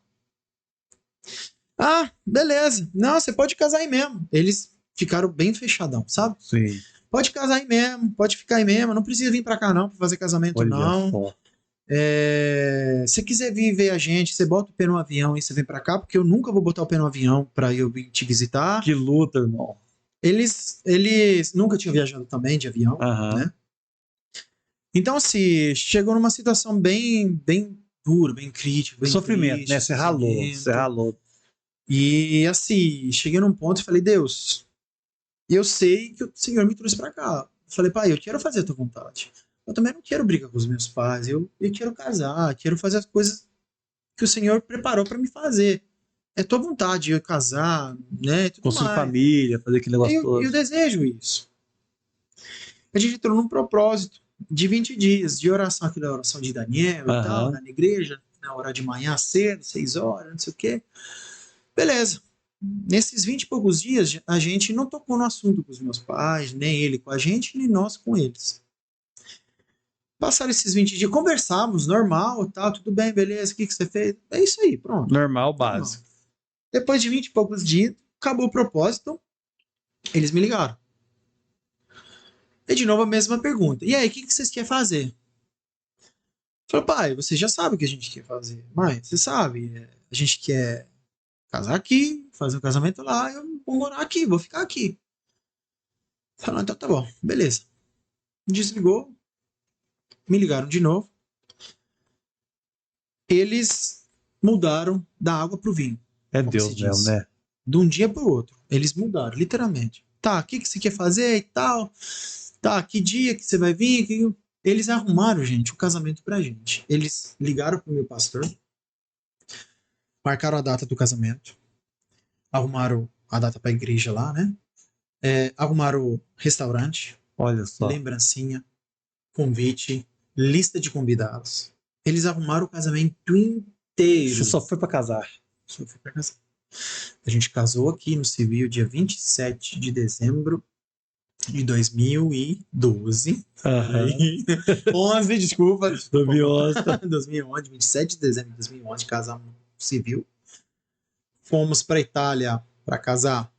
Ah, beleza. Não, você pode casar aí mesmo. Eles ficaram bem fechadão, sabe? Sim. Pode casar aí mesmo, pode ficar aí mesmo. Não precisa vir para cá não, para fazer casamento não. Se quiser vir ver a gente, você bota o pé no avião e você vem para cá, porque eu nunca vou botar o pé no avião para eu vir te visitar. Que luta, irmão. Eles nunca tinham viajado também de avião, né? Então, assim, chegou numa situação bem dura, bem crítica, bem sofrimento, triste, né? Você ralou. E, assim, cheguei num ponto e falei, Deus, eu sei que o Senhor me trouxe pra cá. Falei, pai, eu quero fazer a tua vontade. Eu também não quero brigar com os meus pais. Eu quero casar, quero fazer as coisas que o Senhor preparou pra me fazer. É tua vontade eu casar, né? Construir família, fazer aquele negócio todo. Eu desejo isso. A gente entrou num propósito de 20 dias de oração, aquela oração de Daniel e tal, na igreja, na hora de manhã cedo, 6 horas, não sei o quê. Beleza. Nesses 20 e poucos dias, a gente não tocou no assunto com os meus pais, nem ele com a gente, nem nós com eles. Passaram esses 20 dias, conversávamos, normal, tal, tudo bem, beleza, o que você fez? É isso aí, pronto. Normal, básico. Depois de 20 e poucos dias, acabou o propósito, eles me ligaram. E de novo a mesma pergunta. E aí, o que vocês querem fazer? Falei, pai, você já sabe o que a gente quer fazer. Mãe, você sabe, a gente quer casar aqui, fazer um casamento lá, eu vou morar aqui, vou ficar aqui. Falei, então tá bom, beleza. Desligou, me ligaram de novo. Eles mudaram da água pro vinho. É Deus mesmo, né? De um dia pro outro. Eles mudaram, literalmente. Tá, o que você quer fazer e tal? Tá, que dia que você vai vir? Eles arrumaram, gente, o casamento pra gente. Eles ligaram pro meu pastor, marcaram a data do casamento, arrumaram a data pra igreja lá, né? Arrumaram o restaurante, olha só, lembrancinha, convite, lista de convidados. Eles arrumaram o casamento inteiro. Você só foi pra casar. Só fui pra casar. A gente casou aqui no civil dia 27 de dezembro de 2012. 11, desculpa. 2011, 27 de dezembro de 2011, casamos no civil. Fomos para Itália para casar.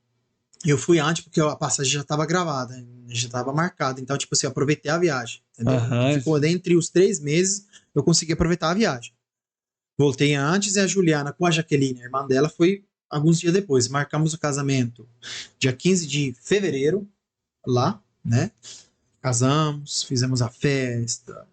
Eu fui antes porque a passagem já estava gravada, já estava marcada. Então, tipo assim, eu aproveitei a viagem. Entendeu? Ficou entre os 3 meses, eu consegui aproveitar a viagem. Voltei antes e a Juliana com a Jaqueline, a irmã dela, foi alguns dias depois. Marcamos o casamento dia 15 de fevereiro, lá né? Casamos, fizemos a festa,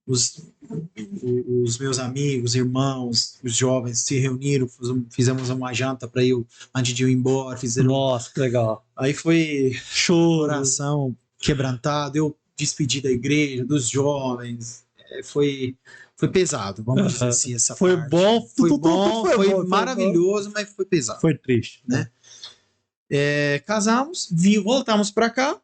os meus amigos, irmãos, os jovens se reuniram, fizemos uma janta para eu, antes de eu ir embora, Nossa, que legal. Aí foi coração quebrantado, eu despedi da igreja, dos jovens, foi pesado, vamos dizer assim, essa foi parte. Bom, foi maravilhoso, mas foi pesado. Foi triste, né? Casamos, voltamos para cá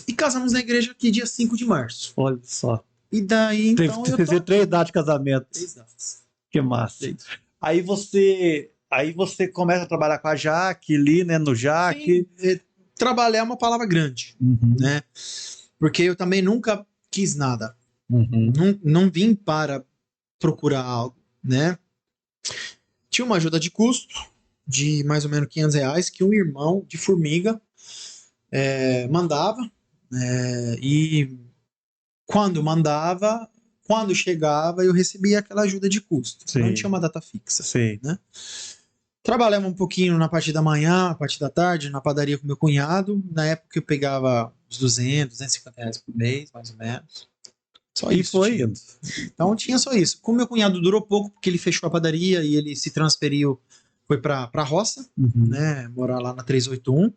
e casamos na igreja aqui dia 5 de março. Olha só. E daí, então, eu tô... 3 datas de casamento. 3 datas. Que massa. Aí você começa a trabalhar com a Jaque ali, né, no Jaque. Trabalhar é uma palavra grande, né? Porque eu também nunca quis nada. Não vim para procurar algo, né? Tinha uma ajuda de custo de mais ou menos R$500 que um irmão de Formiga mandava, e quando chegava, eu recebia aquela ajuda de custo. Sim. Não tinha uma data fixa. Sim. Né? Trabalhava um pouquinho na parte da manhã, na parte da tarde, na padaria com meu cunhado. Na época eu pegava uns R$250 por mês, mais ou menos. Só e isso. Foi indo. Então tinha só isso. Com meu cunhado durou pouco, porque ele fechou a padaria e ele se transferiu, foi pra roça, né? Morar lá na 381.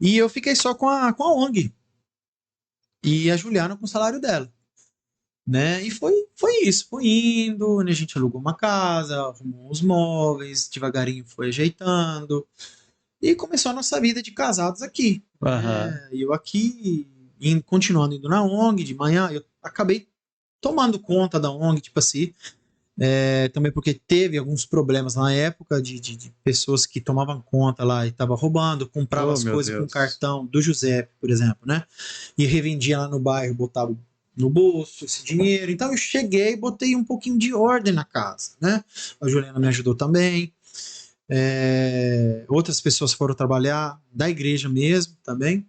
E eu fiquei só com a ONG. E a Juliana com o salário dela. Né? E foi isso, foi indo, né? A gente alugou uma casa, arrumou os móveis, devagarinho foi ajeitando, e começou a nossa vida de casados aqui. Né? E eu aqui, continuando indo na ONG, de manhã, eu acabei tomando conta da ONG, tipo assim, também porque teve alguns problemas na época de pessoas que tomavam conta lá e estavam roubando, compravam as coisas com cartão do José, por exemplo, né? E revendia lá no bairro, botava no bolso esse dinheiro. Então eu cheguei e botei um pouquinho de ordem na casa, né? A Juliana me ajudou também. Outras pessoas foram trabalhar da igreja mesmo também.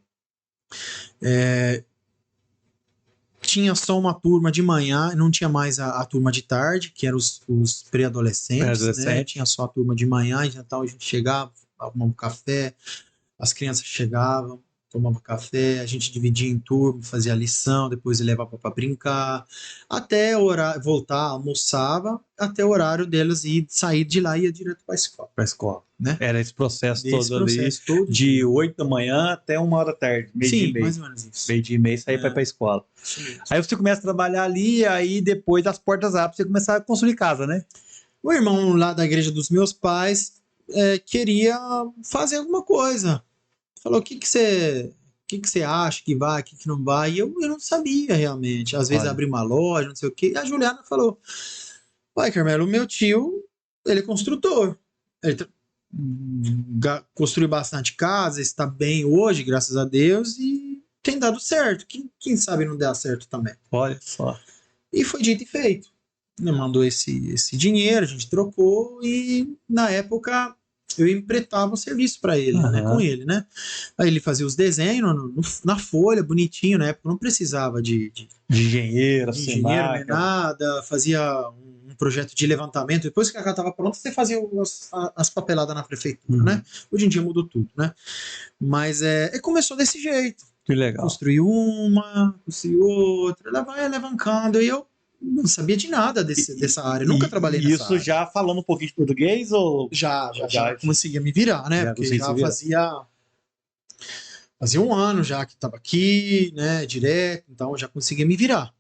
Tinha só uma turma de manhã, não tinha mais a turma de tarde, que eram os pré-adolescentes, né? Tinha só a turma de manhã, então a gente chegava, arrumava um café, as crianças chegavam, tomava café, a gente dividia em turma, fazia a lição, depois levava para brincar, até o horário, voltar, almoçava, até o horário delas ir sair de lá e ia direto para a escola. Né? Era esse processo todo de 8 da manhã até 1 hora da tarde, meio-dia e meio. Mais ou menos isso. Meio-dia e meio, sair para ir para a escola. Aí você começa a trabalhar ali, aí depois as portas abrem, você começar a construir casa, né? O irmão lá da igreja dos meus pais queria fazer alguma coisa. Falou, o que você acha que vai, o que não vai? E eu não sabia realmente. Às vezes abrir uma loja, não sei o quê. E a Juliana falou, vai, Carmelo, o meu tio, ele é construtor. Ele construiu bastante casa, está bem hoje, graças a Deus, e tem dado certo. Quem sabe não der certo também. Olha só. E foi dito e feito. Ele mandou esse dinheiro, a gente trocou, e na época eu emprestava o serviço para ele, né, com ele, né? Aí ele fazia os desenhos na folha, bonitinho, na época não precisava de engenheiro, nem nada, fazia um projeto de levantamento, depois que a casa estava pronta, você fazia as papeladas na prefeitura, né? Hoje em dia mudou tudo, né? Mas começou desse jeito. Que legal. Construiu uma, construiu outra, ela vai alavancando, e eu não sabia de nada dessa área, nunca trabalhei nessa área. Isso já falando um pouquinho de português? Ou... Já conseguia me virar, né? Porque já fazia 1 ano já que estava aqui, né, direto, então já conseguia me virar.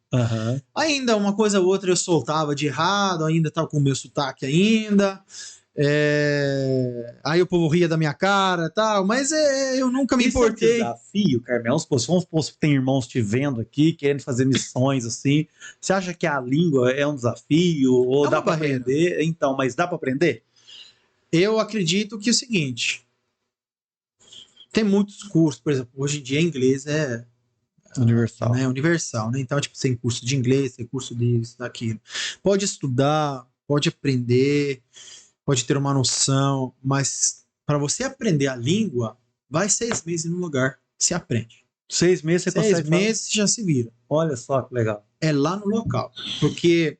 Ainda uma coisa ou outra eu soltava de errado, ainda estava com o meu sotaque ainda. Aí o povo ria da minha cara e tal, mas eu nunca me importei. É um desafio, Carmelo. Vamos supor que tem irmãos te vendo aqui, querendo fazer missões assim. Você acha que a língua é um desafio? Ou dá para aprender? Então, mas dá para aprender? Eu acredito que é o seguinte: tem muitos cursos, por exemplo, hoje em dia inglês é universal. Universal, né? Então, tipo, tem curso de inglês, tem curso disso, daquilo. Pode estudar, pode aprender, pode ter uma noção, mas para você aprender a língua, vai 6 meses no lugar, você aprende. 6 meses você consegue 6 meses você já se vira. Olha só que legal. É lá no local, porque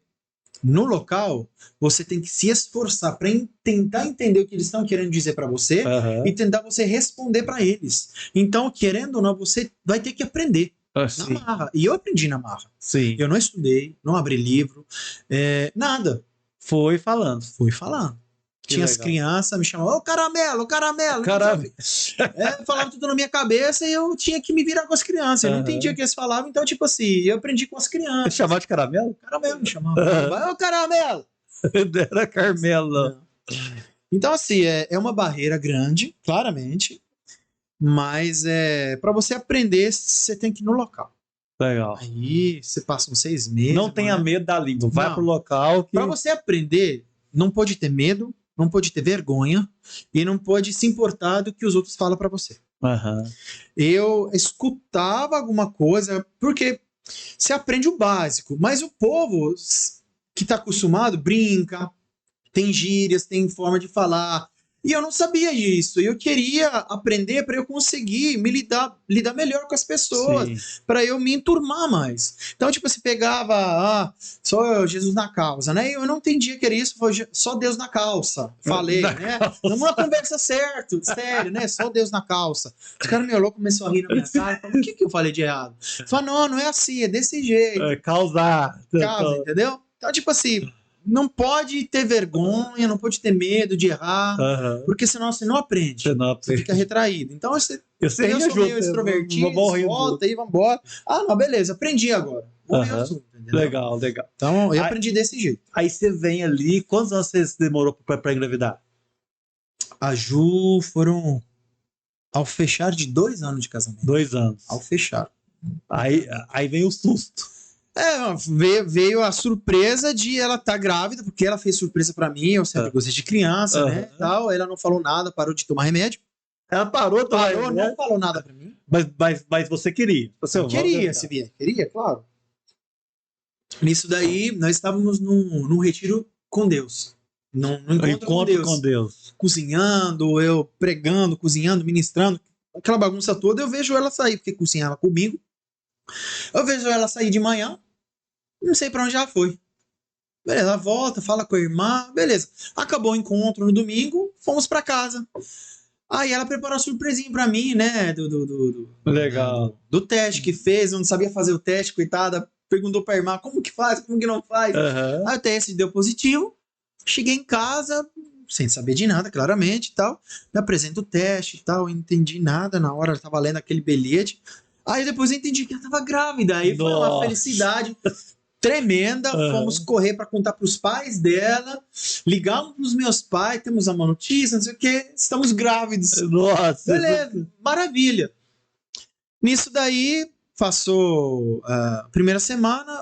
No local, você tem que se esforçar para tentar entender o que eles estão querendo dizer para você e tentar você responder para eles. Então, querendo ou não, você vai ter que aprender na marra. E eu aprendi na marra. Sim. Eu não estudei, não abri livro, nada. Foi falando. Fui falando. Tinha as crianças me chamavam, ô caramelo, caramelo. Falava tudo na minha cabeça e eu tinha que me virar com as crianças. Eu não entendia o que eles falavam, então, tipo assim, eu aprendi com as crianças. Você chamava de caramelo? Caramelo me chamava. Vai, ô caramelo! Era Carmelo. Então, assim, é uma barreira grande, claramente, mas para você aprender, você tem que ir no local. Legal. Aí você passa uns 6 meses. Não tenha medo da língua, vai pro local. Para você aprender, não pode ter medo, não pode ter vergonha e não pode se importar do que os outros falam para você. Eu escutava alguma coisa, porque você aprende o básico, mas o povo que está acostumado brinca, tem gírias, tem forma de falar. E eu não sabia disso. Eu queria aprender para eu conseguir me lidar melhor com as pessoas, para eu me enturmar mais. Então, tipo, você pegava, só Jesus na causa, né? Eu não entendia que era isso, foi só Deus na calça. Falei, né? Numa conversa sério, né? Só Deus na calça. Os caras me olhou, começou a rir na minha cara. Falaram, o que eu falei de errado? Falaram, não é assim, é desse jeito. Causar. Causa, entendeu? Então, tipo assim, não pode ter vergonha, não pode ter medo de errar, porque senão você não aprende. Você fica retraído. Então, eu sou meio extrovertido, volta aí, vambora. Não, beleza, aprendi agora. Legal. Então, eu aprendi desse jeito. Aí você vem ali, quantos anos você demorou pra engravidar? A Ju foram, ao fechar, de 2 anos de casamento. 2 anos. Ao fechar. Aí vem o susto. Veio a surpresa de ela estar grávida, porque ela fez surpresa pra mim, eu sempre gostei de criança, né, tal. Ela não falou nada, parou de tomar remédio. Ela parou, não falou nada pra mim. Mas você queria? Queria, claro. Nisso daí, nós estávamos num retiro com Deus. Num encontro com Deus. Cozinhando, eu pregando, cozinhando, ministrando, aquela bagunça toda. Eu vejo ela sair, porque cozinhava comigo. Eu vejo ela sair de manhã, não sei pra onde ela foi. Beleza, ela volta, fala com a irmã, beleza. Acabou o encontro no domingo, fomos pra casa. Aí ela preparou uma surpresinha pra mim, né? Legal. Do teste que fez, eu não sabia fazer o teste, coitada. Perguntou pra irmã como que faz, como que não faz. Aí o teste deu positivo. Cheguei em casa, sem saber de nada, claramente e tal. Me apresento o teste e tal, não entendi nada na hora, ela tava lendo aquele bilhete. Aí depois eu entendi que ela tava grávida. Aí foi uma felicidade tremenda. Fomos correr para contar pros pais dela. Ligamos pros meus pais, temos uma notícia, não sei o que. Estamos grávidos. Nossa. Beleza, maravilha. Nisso daí, passou a primeira semana,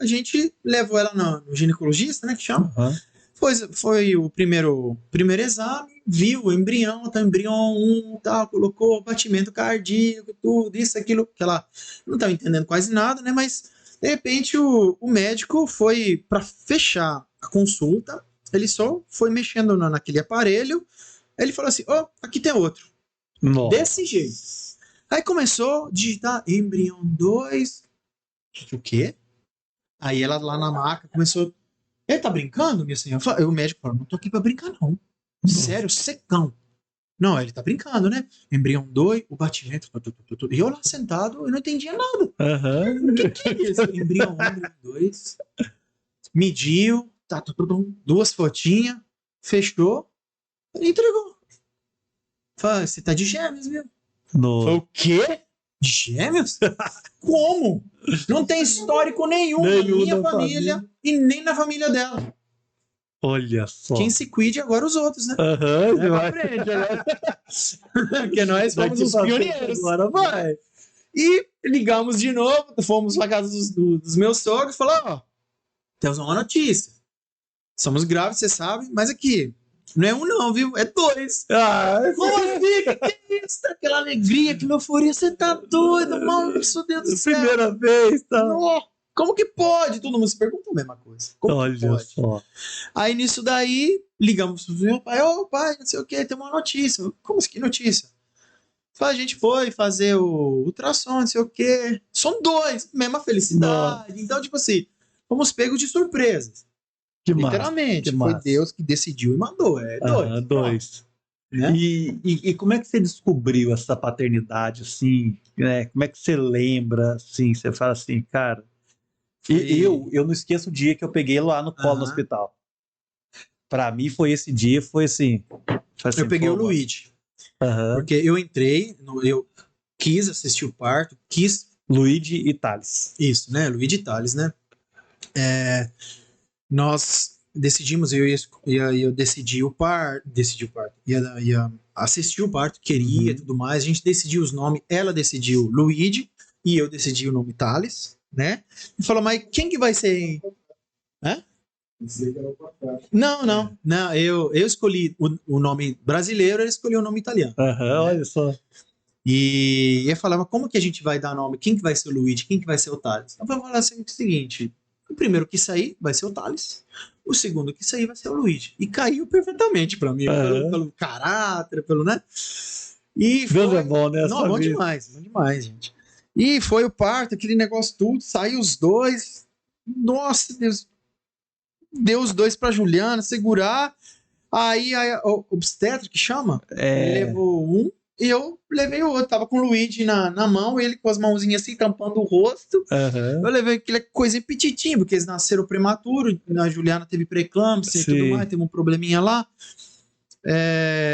a gente levou ela no ginecologista, né, que chama. Foi o primeiro exame, viu o embrião, embrião 1, tal, colocou batimento cardíaco, tudo, isso, aquilo, que ela não estava entendendo quase nada, né? Mas, de repente, o médico foi para fechar a consulta, ele só foi mexendo naquele aparelho, aí ele falou assim, aqui tem outro. Nossa. Desse jeito. Aí começou a digitar embrião 2, o quê? Aí ela lá na maca começou... Ele tá brincando, minha senhora? O médico falou, não tô aqui pra brincar, não. Sério, secão. Não, ele tá brincando, né? Embrião 2, o batimento... E eu lá sentado, eu não entendia nada. O que é isso? Embrião 1, embrião 2. Mediu, 2 fotinhas, fechou, e entregou. Falei, você tá de gêmeos, viu? Falei, o quê? De gêmeos? Como? Não tem histórico nenhum na minha família e nem na família dela. Olha só. Quem se cuide agora os outros, né? Você vai frente agora. Porque nós fomos os pioneiros. Agora vai. E ligamos de novo, fomos pra casa dos meus sogros e falamos, temos uma notícia. Somos grávidos, você sabe, mas aqui, não é 1 não, viu? É 2. Como assim? Que é isso? Aquela alegria, aquela euforia. Você tá doido, mano? Meu Deus do céu. Primeira vez, tá? Não. Como que pode? Todo mundo se pergunta a mesma coisa. Olha só. Aí nisso daí, ligamos pro meu pai. Pai, não sei o que, tem uma notícia. Como assim, que notícia? A gente foi fazer o ultrassom, não sei o que. São 2, mesma felicidade. Então, tipo assim, fomos pegos de surpresas. Que massa, Literalmente. que Foi massa. Deus que decidiu e mandou. É dois. Dois. Né? E como é que você descobriu essa paternidade, assim, né? Como é que você lembra, assim, você fala assim, cara... E eu não esqueço o dia que eu peguei lá no colo no hospital. Pra mim foi esse dia, foi assim... eu peguei o Luigi. Porque eu entrei, eu quis assistir o parto, Luigi e Thales. Isso, né? Luigi e Thales, né? Nós decidimos, eu decidi o parto, ia assistir o parto, queria e tudo mais. A gente decidiu os nomes, ela decidiu Luigi e eu decidi o nome Thales, né? E falou, mas quem que vai ser? Hã? Não, eu escolhi o nome brasileiro, ele escolheu o nome italiano. Né? Olha só. E eu falava, como que a gente vai dar nome? Quem que vai ser o Luigi? Quem que vai ser o Thales? Então vamos falar assim, o seguinte, o primeiro que sair vai ser o Thales, o segundo que sair vai ser o Luigi. E caiu perfeitamente pra mim, pelo caráter, pelo, né? E Deus é bom, né? Não, bom demais, gente. E foi o parto, aquele negócio tudo, saiu os dois, nossa, Deus, deu os dois pra Juliana segurar, aí a obstetra que chama, levou um, e eu levei o outro, tava com o Luigi na mão, ele com as mãozinhas assim, tampando o rosto. Eu levei aquela coisinha petitinha, porque eles nasceram prematuro, a Juliana teve pré-eclâmpsia e tudo mais, teve um probleminha lá.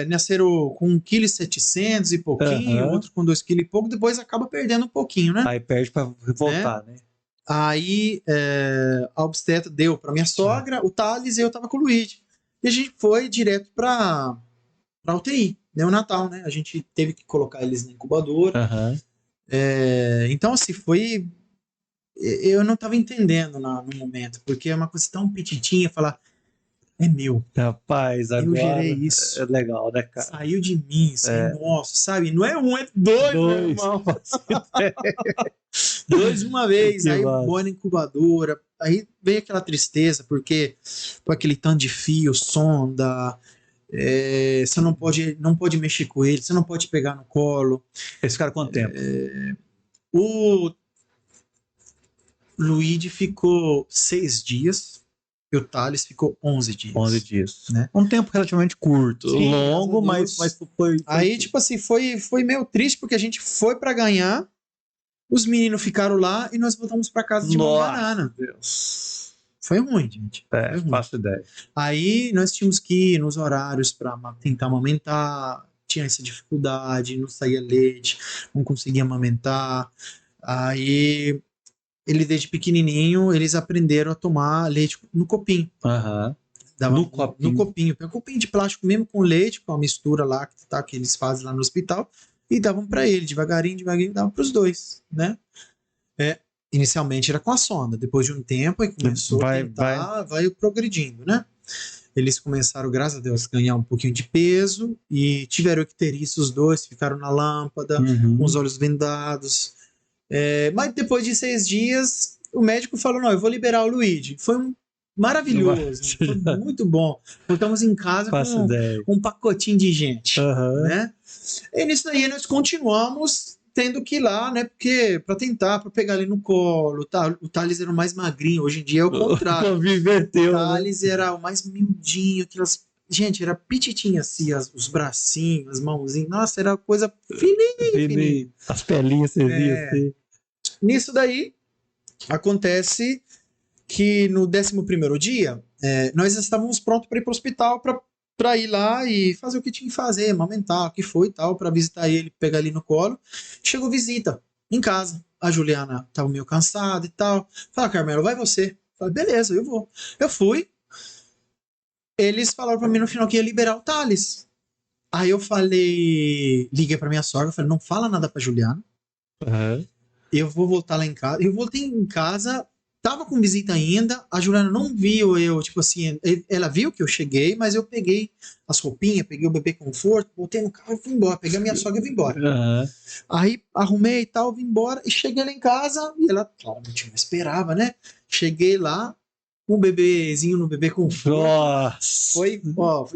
Nasceram com 1,7 kg e pouquinho, outro com 2 kg e pouco, depois acaba perdendo um pouquinho, né? Aí perde pra voltar, né? Aí a obstetra deu pra minha sogra, o Thales, e eu tava com o Luigi. E a gente foi direto pra UTI, neonatal, né? A gente teve que colocar eles na incubadora. Então, assim, foi... Eu não tava entendendo no momento, porque é uma coisa tão petitinha, falar, é meu. Rapaz, agora eu gerei isso. É legal, né, cara? Saiu de mim, assim, nossa, sabe? Não é um, é dois, meu irmão. 2 de uma vez, aí boa na incubadora, aí veio aquela tristeza, porque com aquele tanto de fio, sonda, você não pode mexer com ele, você não pode pegar no colo. Esse cara quanto tempo? O Luigi ficou 6 dias e o Thales ficou 11 dias. 11 dias. Né? Um tempo relativamente curto, sim, longo, mas foi... Aí, tipo assim, foi meio triste, porque a gente foi pra ganhar, os meninos ficaram lá e nós voltamos pra casa de mão banana. Deus. Foi ruim, gente. Foi ruim. Faço ideia. Aí nós tínhamos que ir nos horários pra tentar amamentar, tinha essa dificuldade, não saía leite, não conseguia amamentar. Aí, ele desde pequenininho, eles aprenderam a tomar leite no copinho. No copinho. Um copinho de plástico mesmo com leite, com a mistura lá que eles fazem lá no hospital, e davam para ele, devagarinho, davam para os dois, né? Inicialmente era com a sonda, depois de um tempo, aí começou a tentar, vai progredindo, né? Eles começaram, graças a Deus, a ganhar um pouquinho de peso, e tiveram que ter isso os dois, ficaram na lâmpada, com os olhos vendados. Mas depois de 6 dias, o médico falou, não, eu vou liberar o Luigi. Foi maravilhoso, foi muito bom. Voltamos em casa com um pacotinho de gente, né? E nisso daí nós continuamos tendo que ir lá, né? Porque para pegar ele no colo, tá? O Thales era o mais magrinho, hoje em dia é o contrário. O Thales era o mais miudinho, gente, era pititinho assim, os bracinhos, as mãozinhas, nossa, era coisa fininha. As pelinhas serviam assim. Nisso daí, acontece que no 11º dia, nós estávamos prontos para ir para o hospital para ir lá e fazer o que tinha que fazer, amamentar, o que foi e tal, para visitar ele, pegar ele no colo. Chegou visita em casa. A Juliana estava meio cansada e tal. Fala, Carmelo, vai você. Falei, beleza, eu vou. Eu fui. Eles falaram para mim no final que ia liberar o Thales. Aí eu liguei para minha sogra, falei, não fala nada para Juliana. Eu vou voltar lá em casa. Eu voltei em casa, tava com visita ainda, a Juliana não viu eu, tipo assim, ela viu que eu cheguei, mas eu peguei as roupinhas, peguei o bebê conforto, botei no carro e fui embora, peguei a minha sogra e vim embora. Aí arrumei e tal, vim embora, e cheguei lá em casa, e ela, claramente, não esperava, né? Cheguei lá, um bebezinho no bebê conforto. Nossa! Foi,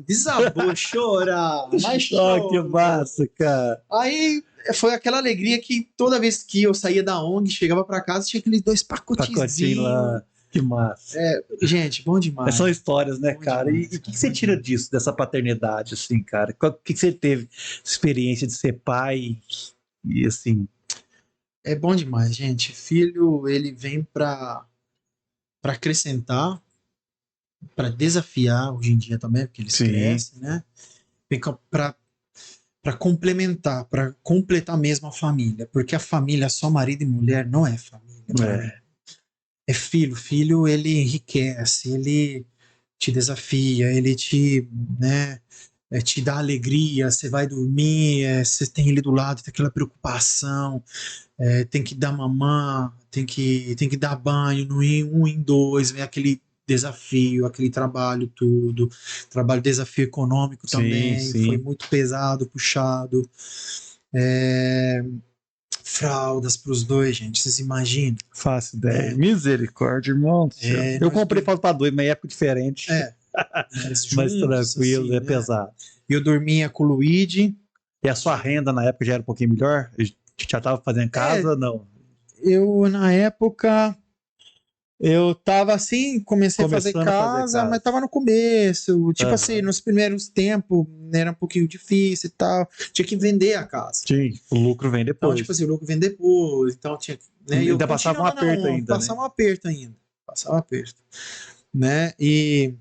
desabou, chorar, mas chorou. Que massa, cara! Aí foi aquela alegria que toda vez que eu saía da ONG, chegava pra casa, tinha aqueles 2 pacotinhos lá. Que massa. Gente, bom demais. São histórias, né, Bom cara? demais, E o que você tira disso, dessa paternidade, assim, cara? O que você teve experiência de ser pai e, assim... É bom demais, gente. Filho, ele vem para acrescentar, para desafiar hoje em dia também, porque eles crescem, né? Vem para complementar, para completar mesmo a família, porque a família só marido e mulher não é família. Pra mim. É filho. Filho, ele enriquece, ele te desafia, ele te, né, te dá alegria, você vai dormir, você tem ele do lado, tem aquela preocupação, tem que dar mamar, tem que dar banho, no um em dois, vem aquele desafio, aquele trabalho tudo, desafio econômico também, foi muito pesado, puxado, fraldas para os dois, gente, vocês imaginam? Fácil ideia. Misericórdia, irmão. Eu comprei fralda para dois, mas em época diferente. Mas tranquilo, assim, pesado. Eu dormia com o Luigi. E a sua renda na época já era um pouquinho melhor? Já estava fazendo em casa ou não? Eu, na época, eu tava assim, comecei a fazer casa, mas tava no começo. Tipo assim, nos primeiros tempos era um pouquinho difícil e tal. Tinha que vender a casa. Sim, o lucro vem depois. Então, tipo assim, o lucro vem depois. Então tinha. Né, e ainda passava um aperto ainda. Passava um aperto ainda. Passava um aperto. Né? E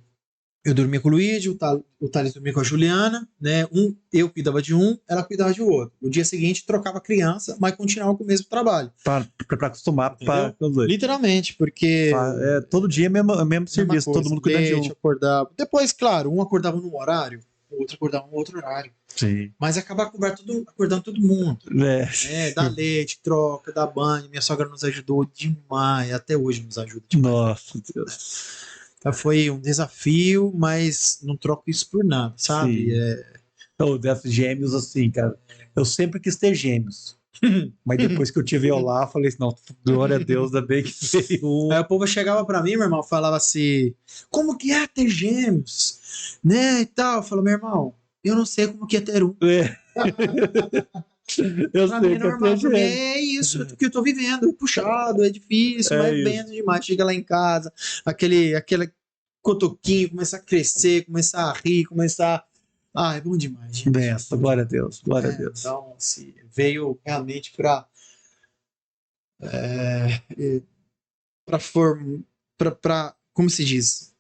eu dormia com o Luigi, o Thales dormia com a Juliana, né? Eu cuidava de um, ela cuidava de outro. No dia seguinte, trocava a criança, mas continuava com o mesmo trabalho. Para acostumar com os dois. Literalmente, porque... todo dia é mesmo serviço, todo mundo cuidando de um. Acordava. Depois, claro, um acordava num horário, o outro acordava num outro horário. Sim. Mas acabava acordando todo mundo. Dá leite, troca, dá banho. Minha sogra nos ajudou demais, até hoje nos ajuda demais. Nossa, Deus. Foi um desafio, mas não troco isso por nada, sabe? Então, desses gêmeos, assim, cara, eu sempre quis ter gêmeos. Mas depois que eu tive eu lá, eu falei assim, não, glória a Deus, ainda bem que veio um. Aí o povo chegava pra mim, meu irmão, falava assim, como que é ter gêmeos? Né, e tal. Eu falo, meu irmão, eu não sei como que é ter um. Eu pra sei mim, que normal, pra mim é isso que eu tô vivendo, é puxado, é difícil, mas bem demais. Chega lá em casa, aquele cotoquinho, começar a crescer, começar a rir, começar... é bom demais, gente. Benção, glória a Deus, glória a Deus. Então, assim, veio realmente para como se diz?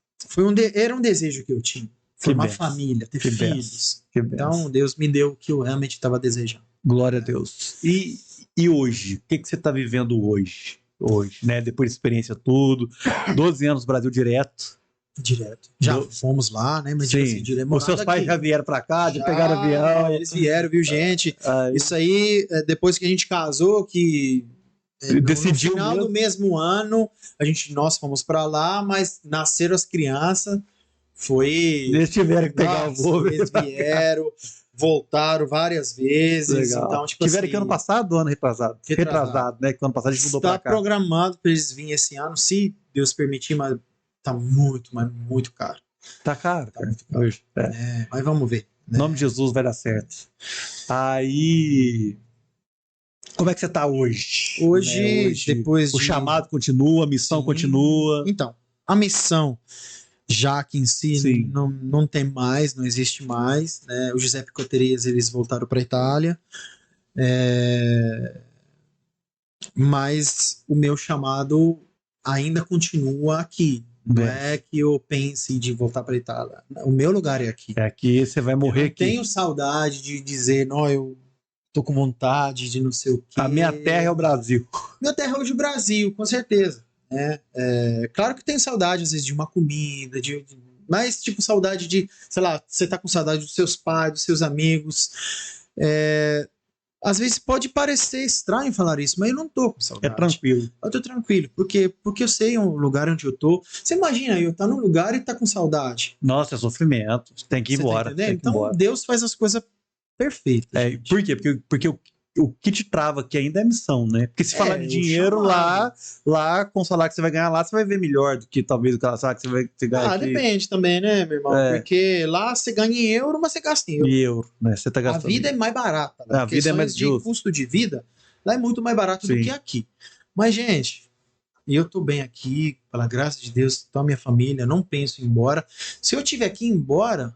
Era um desejo que eu tinha. Formar família, ter filhos. Então, Deus me deu o que eu realmente estava desejando. Glória a Deus. E hoje? O que você está vivendo hoje? Né? Depois da experiência tudo, 12 anos no Brasil direto. Já fomos lá, né? Mas sim. Os seus pais já vieram para cá, já pegaram avião. Eles vieram, viu, gente? Isso aí, depois que a gente casou, que decidiu no final do mesmo ano, nós fomos para lá, mas nasceram as crianças, eles tiveram que pegar o voo. Eles vieram, voltaram várias vezes. Legal. Então, tipo, tiveram que ano passado ou ano retrasado? Retrasado, né? Que ano passado a gente mudou para cá. Está programado para eles virem esse ano, se Deus permitir, mas tá muito, mas muito caro. Tá caro, tá muito caro. Hoje, mas vamos ver. Em nome de Jesus vai dar certo. Aí... Como é que você tá hoje? Hoje, depois o chamado continua, a missão continua. Então, a missão, já que em si não tem mais, não existe mais, né? O Giuseppe Coterias, eles voltaram para a Itália. Mas o meu chamado ainda continua aqui. Não é que eu pense de voltar para a Itália. O meu lugar é aqui. É aqui, você vai morrer aqui. Eu tenho saudade de dizer, não, eu tô com vontade de não sei o quê. A minha terra é o Brasil. Minha terra é hoje o Brasil, com certeza. Claro que tenho saudade, às vezes, de uma comida, mas, tipo, saudade de, sei lá, você tá com saudade dos seus pais, dos seus amigos. Às vezes pode parecer estranho falar isso, mas eu não tô com saudade. É tranquilo. Eu tô tranquilo, porque eu sei o lugar onde eu tô. Você imagina, eu tá num lugar e tá com saudade. Nossa, é sofrimento. Tem que ir embora. Tá então, Deus faz as coisas perfeitas. Por quê? Porque o que te trava aqui ainda é missão, né? Porque se falar de dinheiro lá, com o salário que você vai ganhar lá, você vai ver melhor do que talvez o salário que você ganha aqui. Depende também, né, meu irmão? Porque lá você ganha em euro, mas você gasta em euro. Em euro, né? Você tá gastando. A vida é mais barata. Né? A vida é mais justa. Custo de vida, lá é muito mais barato do que aqui. Mas, gente, E eu tô bem aqui, pela graça de Deus, tô a minha família, não penso em ir embora. Se eu tiver que ir embora,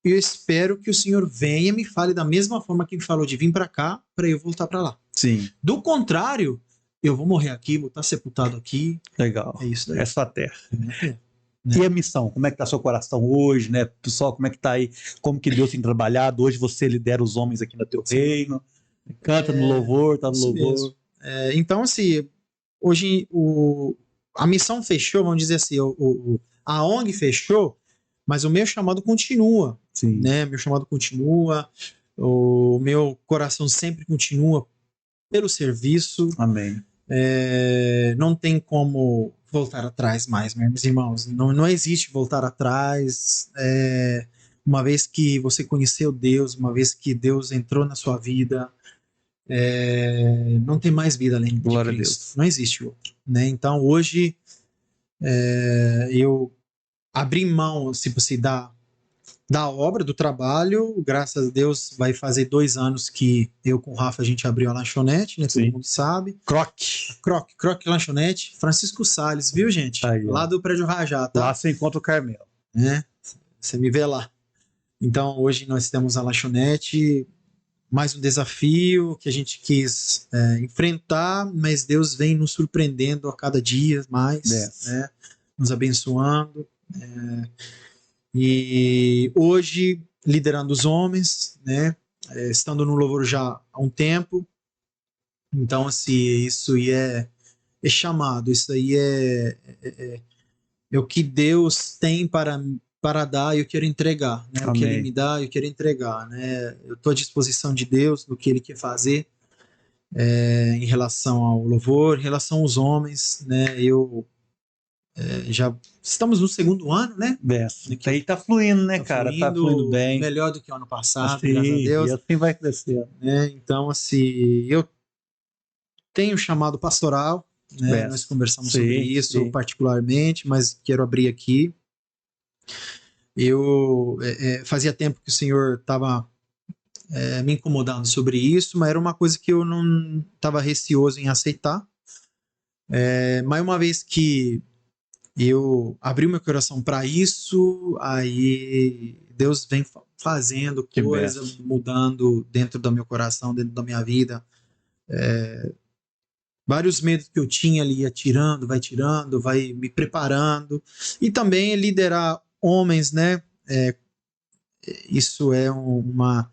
eu espero que o Senhor venha e me fale da mesma forma que me falou de vir para cá, para eu voltar para lá. Sim. Do contrário, eu vou morrer aqui, vou estar sepultado aqui. Legal. É isso daí. É sua terra. É minha terra. E a missão? Como é que tá seu coração hoje, né? Pessoal, como é que tá aí? Como que Deus tem trabalhado? Hoje você lidera os homens aqui no teu reino. Canta no louvor, tá no louvor. Então, assim, hoje a missão fechou, vamos dizer assim, a ONG fechou, mas o meu chamado continua. Sim. Né? Meu chamado continua, o meu coração sempre continua pelo serviço. Amém. Não tem como voltar atrás mais, meus irmãos. Não existe voltar atrás. Uma vez que você conheceu Deus, uma vez que Deus entrou na sua vida, não tem mais vida além de Glória Cristo. a Deus. Não existe outro. Né? Então, hoje, eu abri mão, tipo assim, da obra, do trabalho. Graças a Deus, vai fazer 2 anos que eu com o Rafa a gente abriu a lanchonete, né? Sim. Todo mundo sabe. Croque. Croque Lanchonete, Francisco Salles, viu, gente? Aí, lá do Prédio Rajá, tá? Lá você encontra o Carmelo. Né? Você me vê lá. Então, hoje nós temos a lanchonete, mais um desafio que a gente quis enfrentar, mas Deus vem nos surpreendendo a cada dia mais, né? Nos abençoando. E hoje, liderando os homens, né? Estando no louvor já há um tempo. Então, assim, isso aí é chamado, isso aí é o que Deus tem para dar e eu quero entregar, né? O que Ele me dá, eu quero entregar, né? Eu estou à disposição de Deus, do que Ele quer fazer em relação ao louvor, em relação aos homens, né? Já estamos no 2º ano, né? Aí tá fluindo, né, cara? Tá fluindo bem. Melhor do que o ano passado, assim, graças a Deus. E assim vai crescer. Né? Então, assim, eu tenho chamado pastoral, né? Nós conversamos sobre isso particularmente, mas quero abrir aqui. Eu fazia tempo que o Senhor estava me incomodando sobre isso, mas era uma coisa que eu não estava receoso em aceitar. Mas uma vez que eu abri meu coração para isso, aí Deus vem fazendo coisas, mudando dentro do meu coração, dentro da minha vida. Vários medos que eu tinha ali ia tirando, vai me preparando. E também liderar homens, né? Isso é uma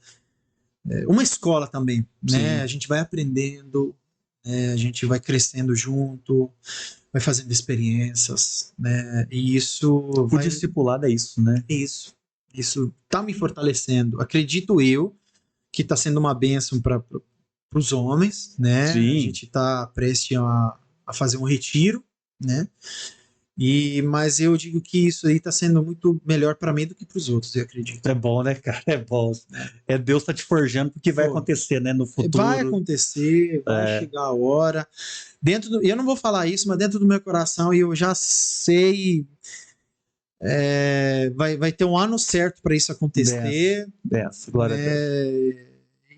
escola também, né? Sim. A gente vai aprendendo, né? A gente vai crescendo junto, vai fazendo experiências, né? E isso o discipulado é isso, né? Isso tá me fortalecendo. Acredito eu que está sendo uma bênção para os homens, né? Sim. A gente está prestes a fazer um retiro, né? Mas eu digo que isso aí está sendo muito melhor para mim do que para os outros, eu acredito. É bom, né, cara? É bom. Deus tá te forjando porque vai acontecer, né, no futuro. Vai acontecer, vai chegar a hora. Eu não vou falar isso, mas dentro do meu coração eu já sei. Vai ter um ano certo para isso acontecer. Glória a Deus.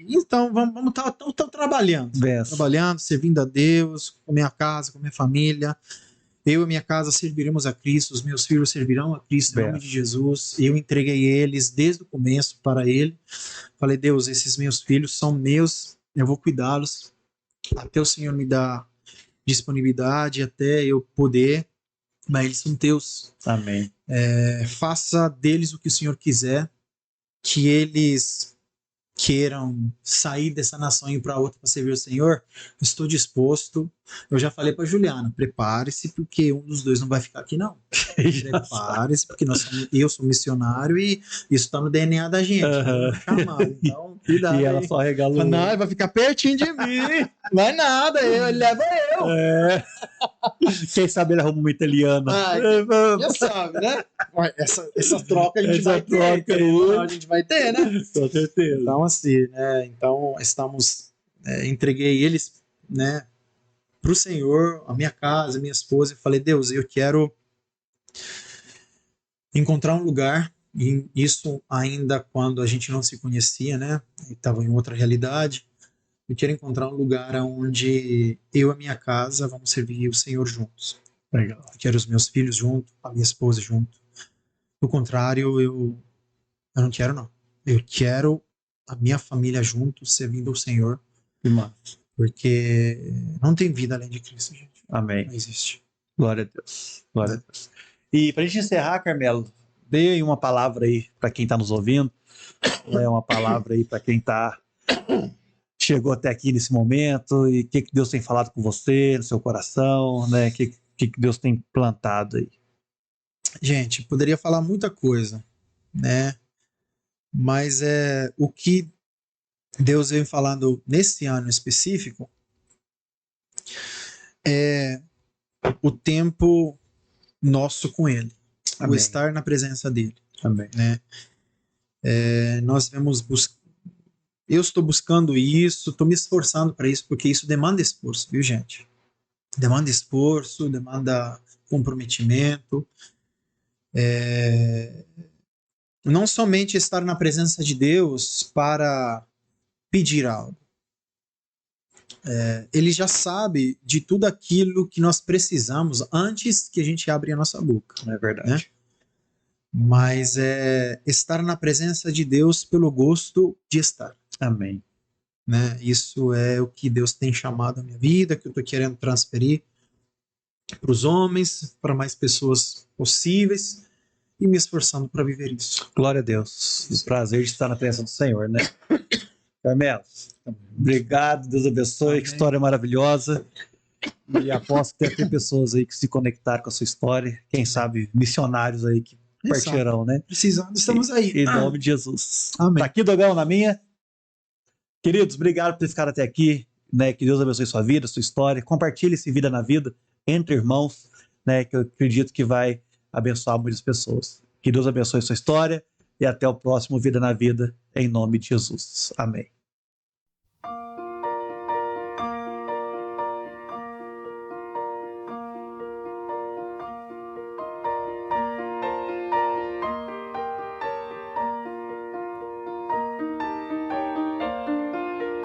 Então, vamos estar trabalhando. Trabalhando, servindo a Deus, com a minha casa, com a minha família. Eu e minha casa serviremos a Cristo, os meus filhos servirão a Cristo, em nome de Jesus. Eu entreguei eles desde o começo para Ele. Falei, Deus, esses meus filhos são meus, eu vou cuidá-los até o Senhor me dar disponibilidade, até eu poder, mas eles são teus. Amém. Faça deles o que o Senhor quiser, que eles queiram sair dessa nação e ir para outra para servir o Senhor, eu estou disposto. Eu já falei para Juliana, prepare-se porque um dos dois não vai ficar aqui não. Prepare-se porque eu sou missionário e isso está no DNA da gente. Chamado, então cuidado. E ela só regalou. Não, ele vai ficar pertinho de mim. Vai nada, ele leva eu. Quem sabe ele arruma uma italiana. Já sabe, né? Essa troca a gente vai ter. A gente vai ter, né? Com certeza. Então, assim, né? Então, entreguei eles, né? Para o Senhor, a minha casa, a minha esposa, e falei, Deus, eu quero encontrar um lugar, e isso ainda quando a gente não se conhecia, né? Estava em outra realidade. Eu quero encontrar um lugar onde eu e a minha casa vamos servir o Senhor juntos. Legal. Eu quero os meus filhos juntos, a minha esposa junto. Do contrário, eu não quero, não. Eu quero a minha família junto, servindo o Senhor. Irmão. Porque não tem vida além de Cristo, gente. Amém. Não existe. Glória a Deus. Glória a Deus. E pra gente encerrar, Carmelo, dê aí uma palavra aí para quem tá nos ouvindo. Uma palavra aí para quem chegou até aqui nesse momento e o que Deus tem falado com você, no seu coração, né? O que Deus tem plantado aí. Gente, poderia falar muita coisa, né? Mas o que Deus vem falando nesse ano específico é o tempo nosso com Ele. Amém. O estar na presença dele. Amém. Né? Nós vemos eu estou buscando isso, estou me esforçando para isso, porque isso demanda esforço, viu, gente? Demanda esforço, demanda comprometimento. Não somente estar na presença de Deus para pedir algo. Ele já sabe de tudo aquilo que nós precisamos antes que a gente abra a nossa boca. É verdade. Né? Mas estar na presença de Deus pelo gosto de estar. Amém. Né? Isso é o que Deus tem chamado a minha vida, que eu estou querendo transferir para os homens, para mais pessoas possíveis, e me esforçando para viver isso. Glória a Deus. O prazer de estar na presença do Senhor, né? Carmelo, obrigado, Deus abençoe, amém. Que história maravilhosa. E aposto que deve ter pessoas aí que se conectaram com a sua história, quem sabe missionários aí que partirão, né? Precisando, estamos aí. Em nome de Jesus. Amém. Tá aqui, Dogão, na minha. Queridos, obrigado por ter ficado até aqui, né? Que Deus abençoe sua vida, sua história. Compartilhe esse Vida na Vida entre irmãos, né? Que eu acredito que vai abençoar muitas pessoas. Que Deus abençoe sua história e até o próximo Vida na Vida, em nome de Jesus. Amém.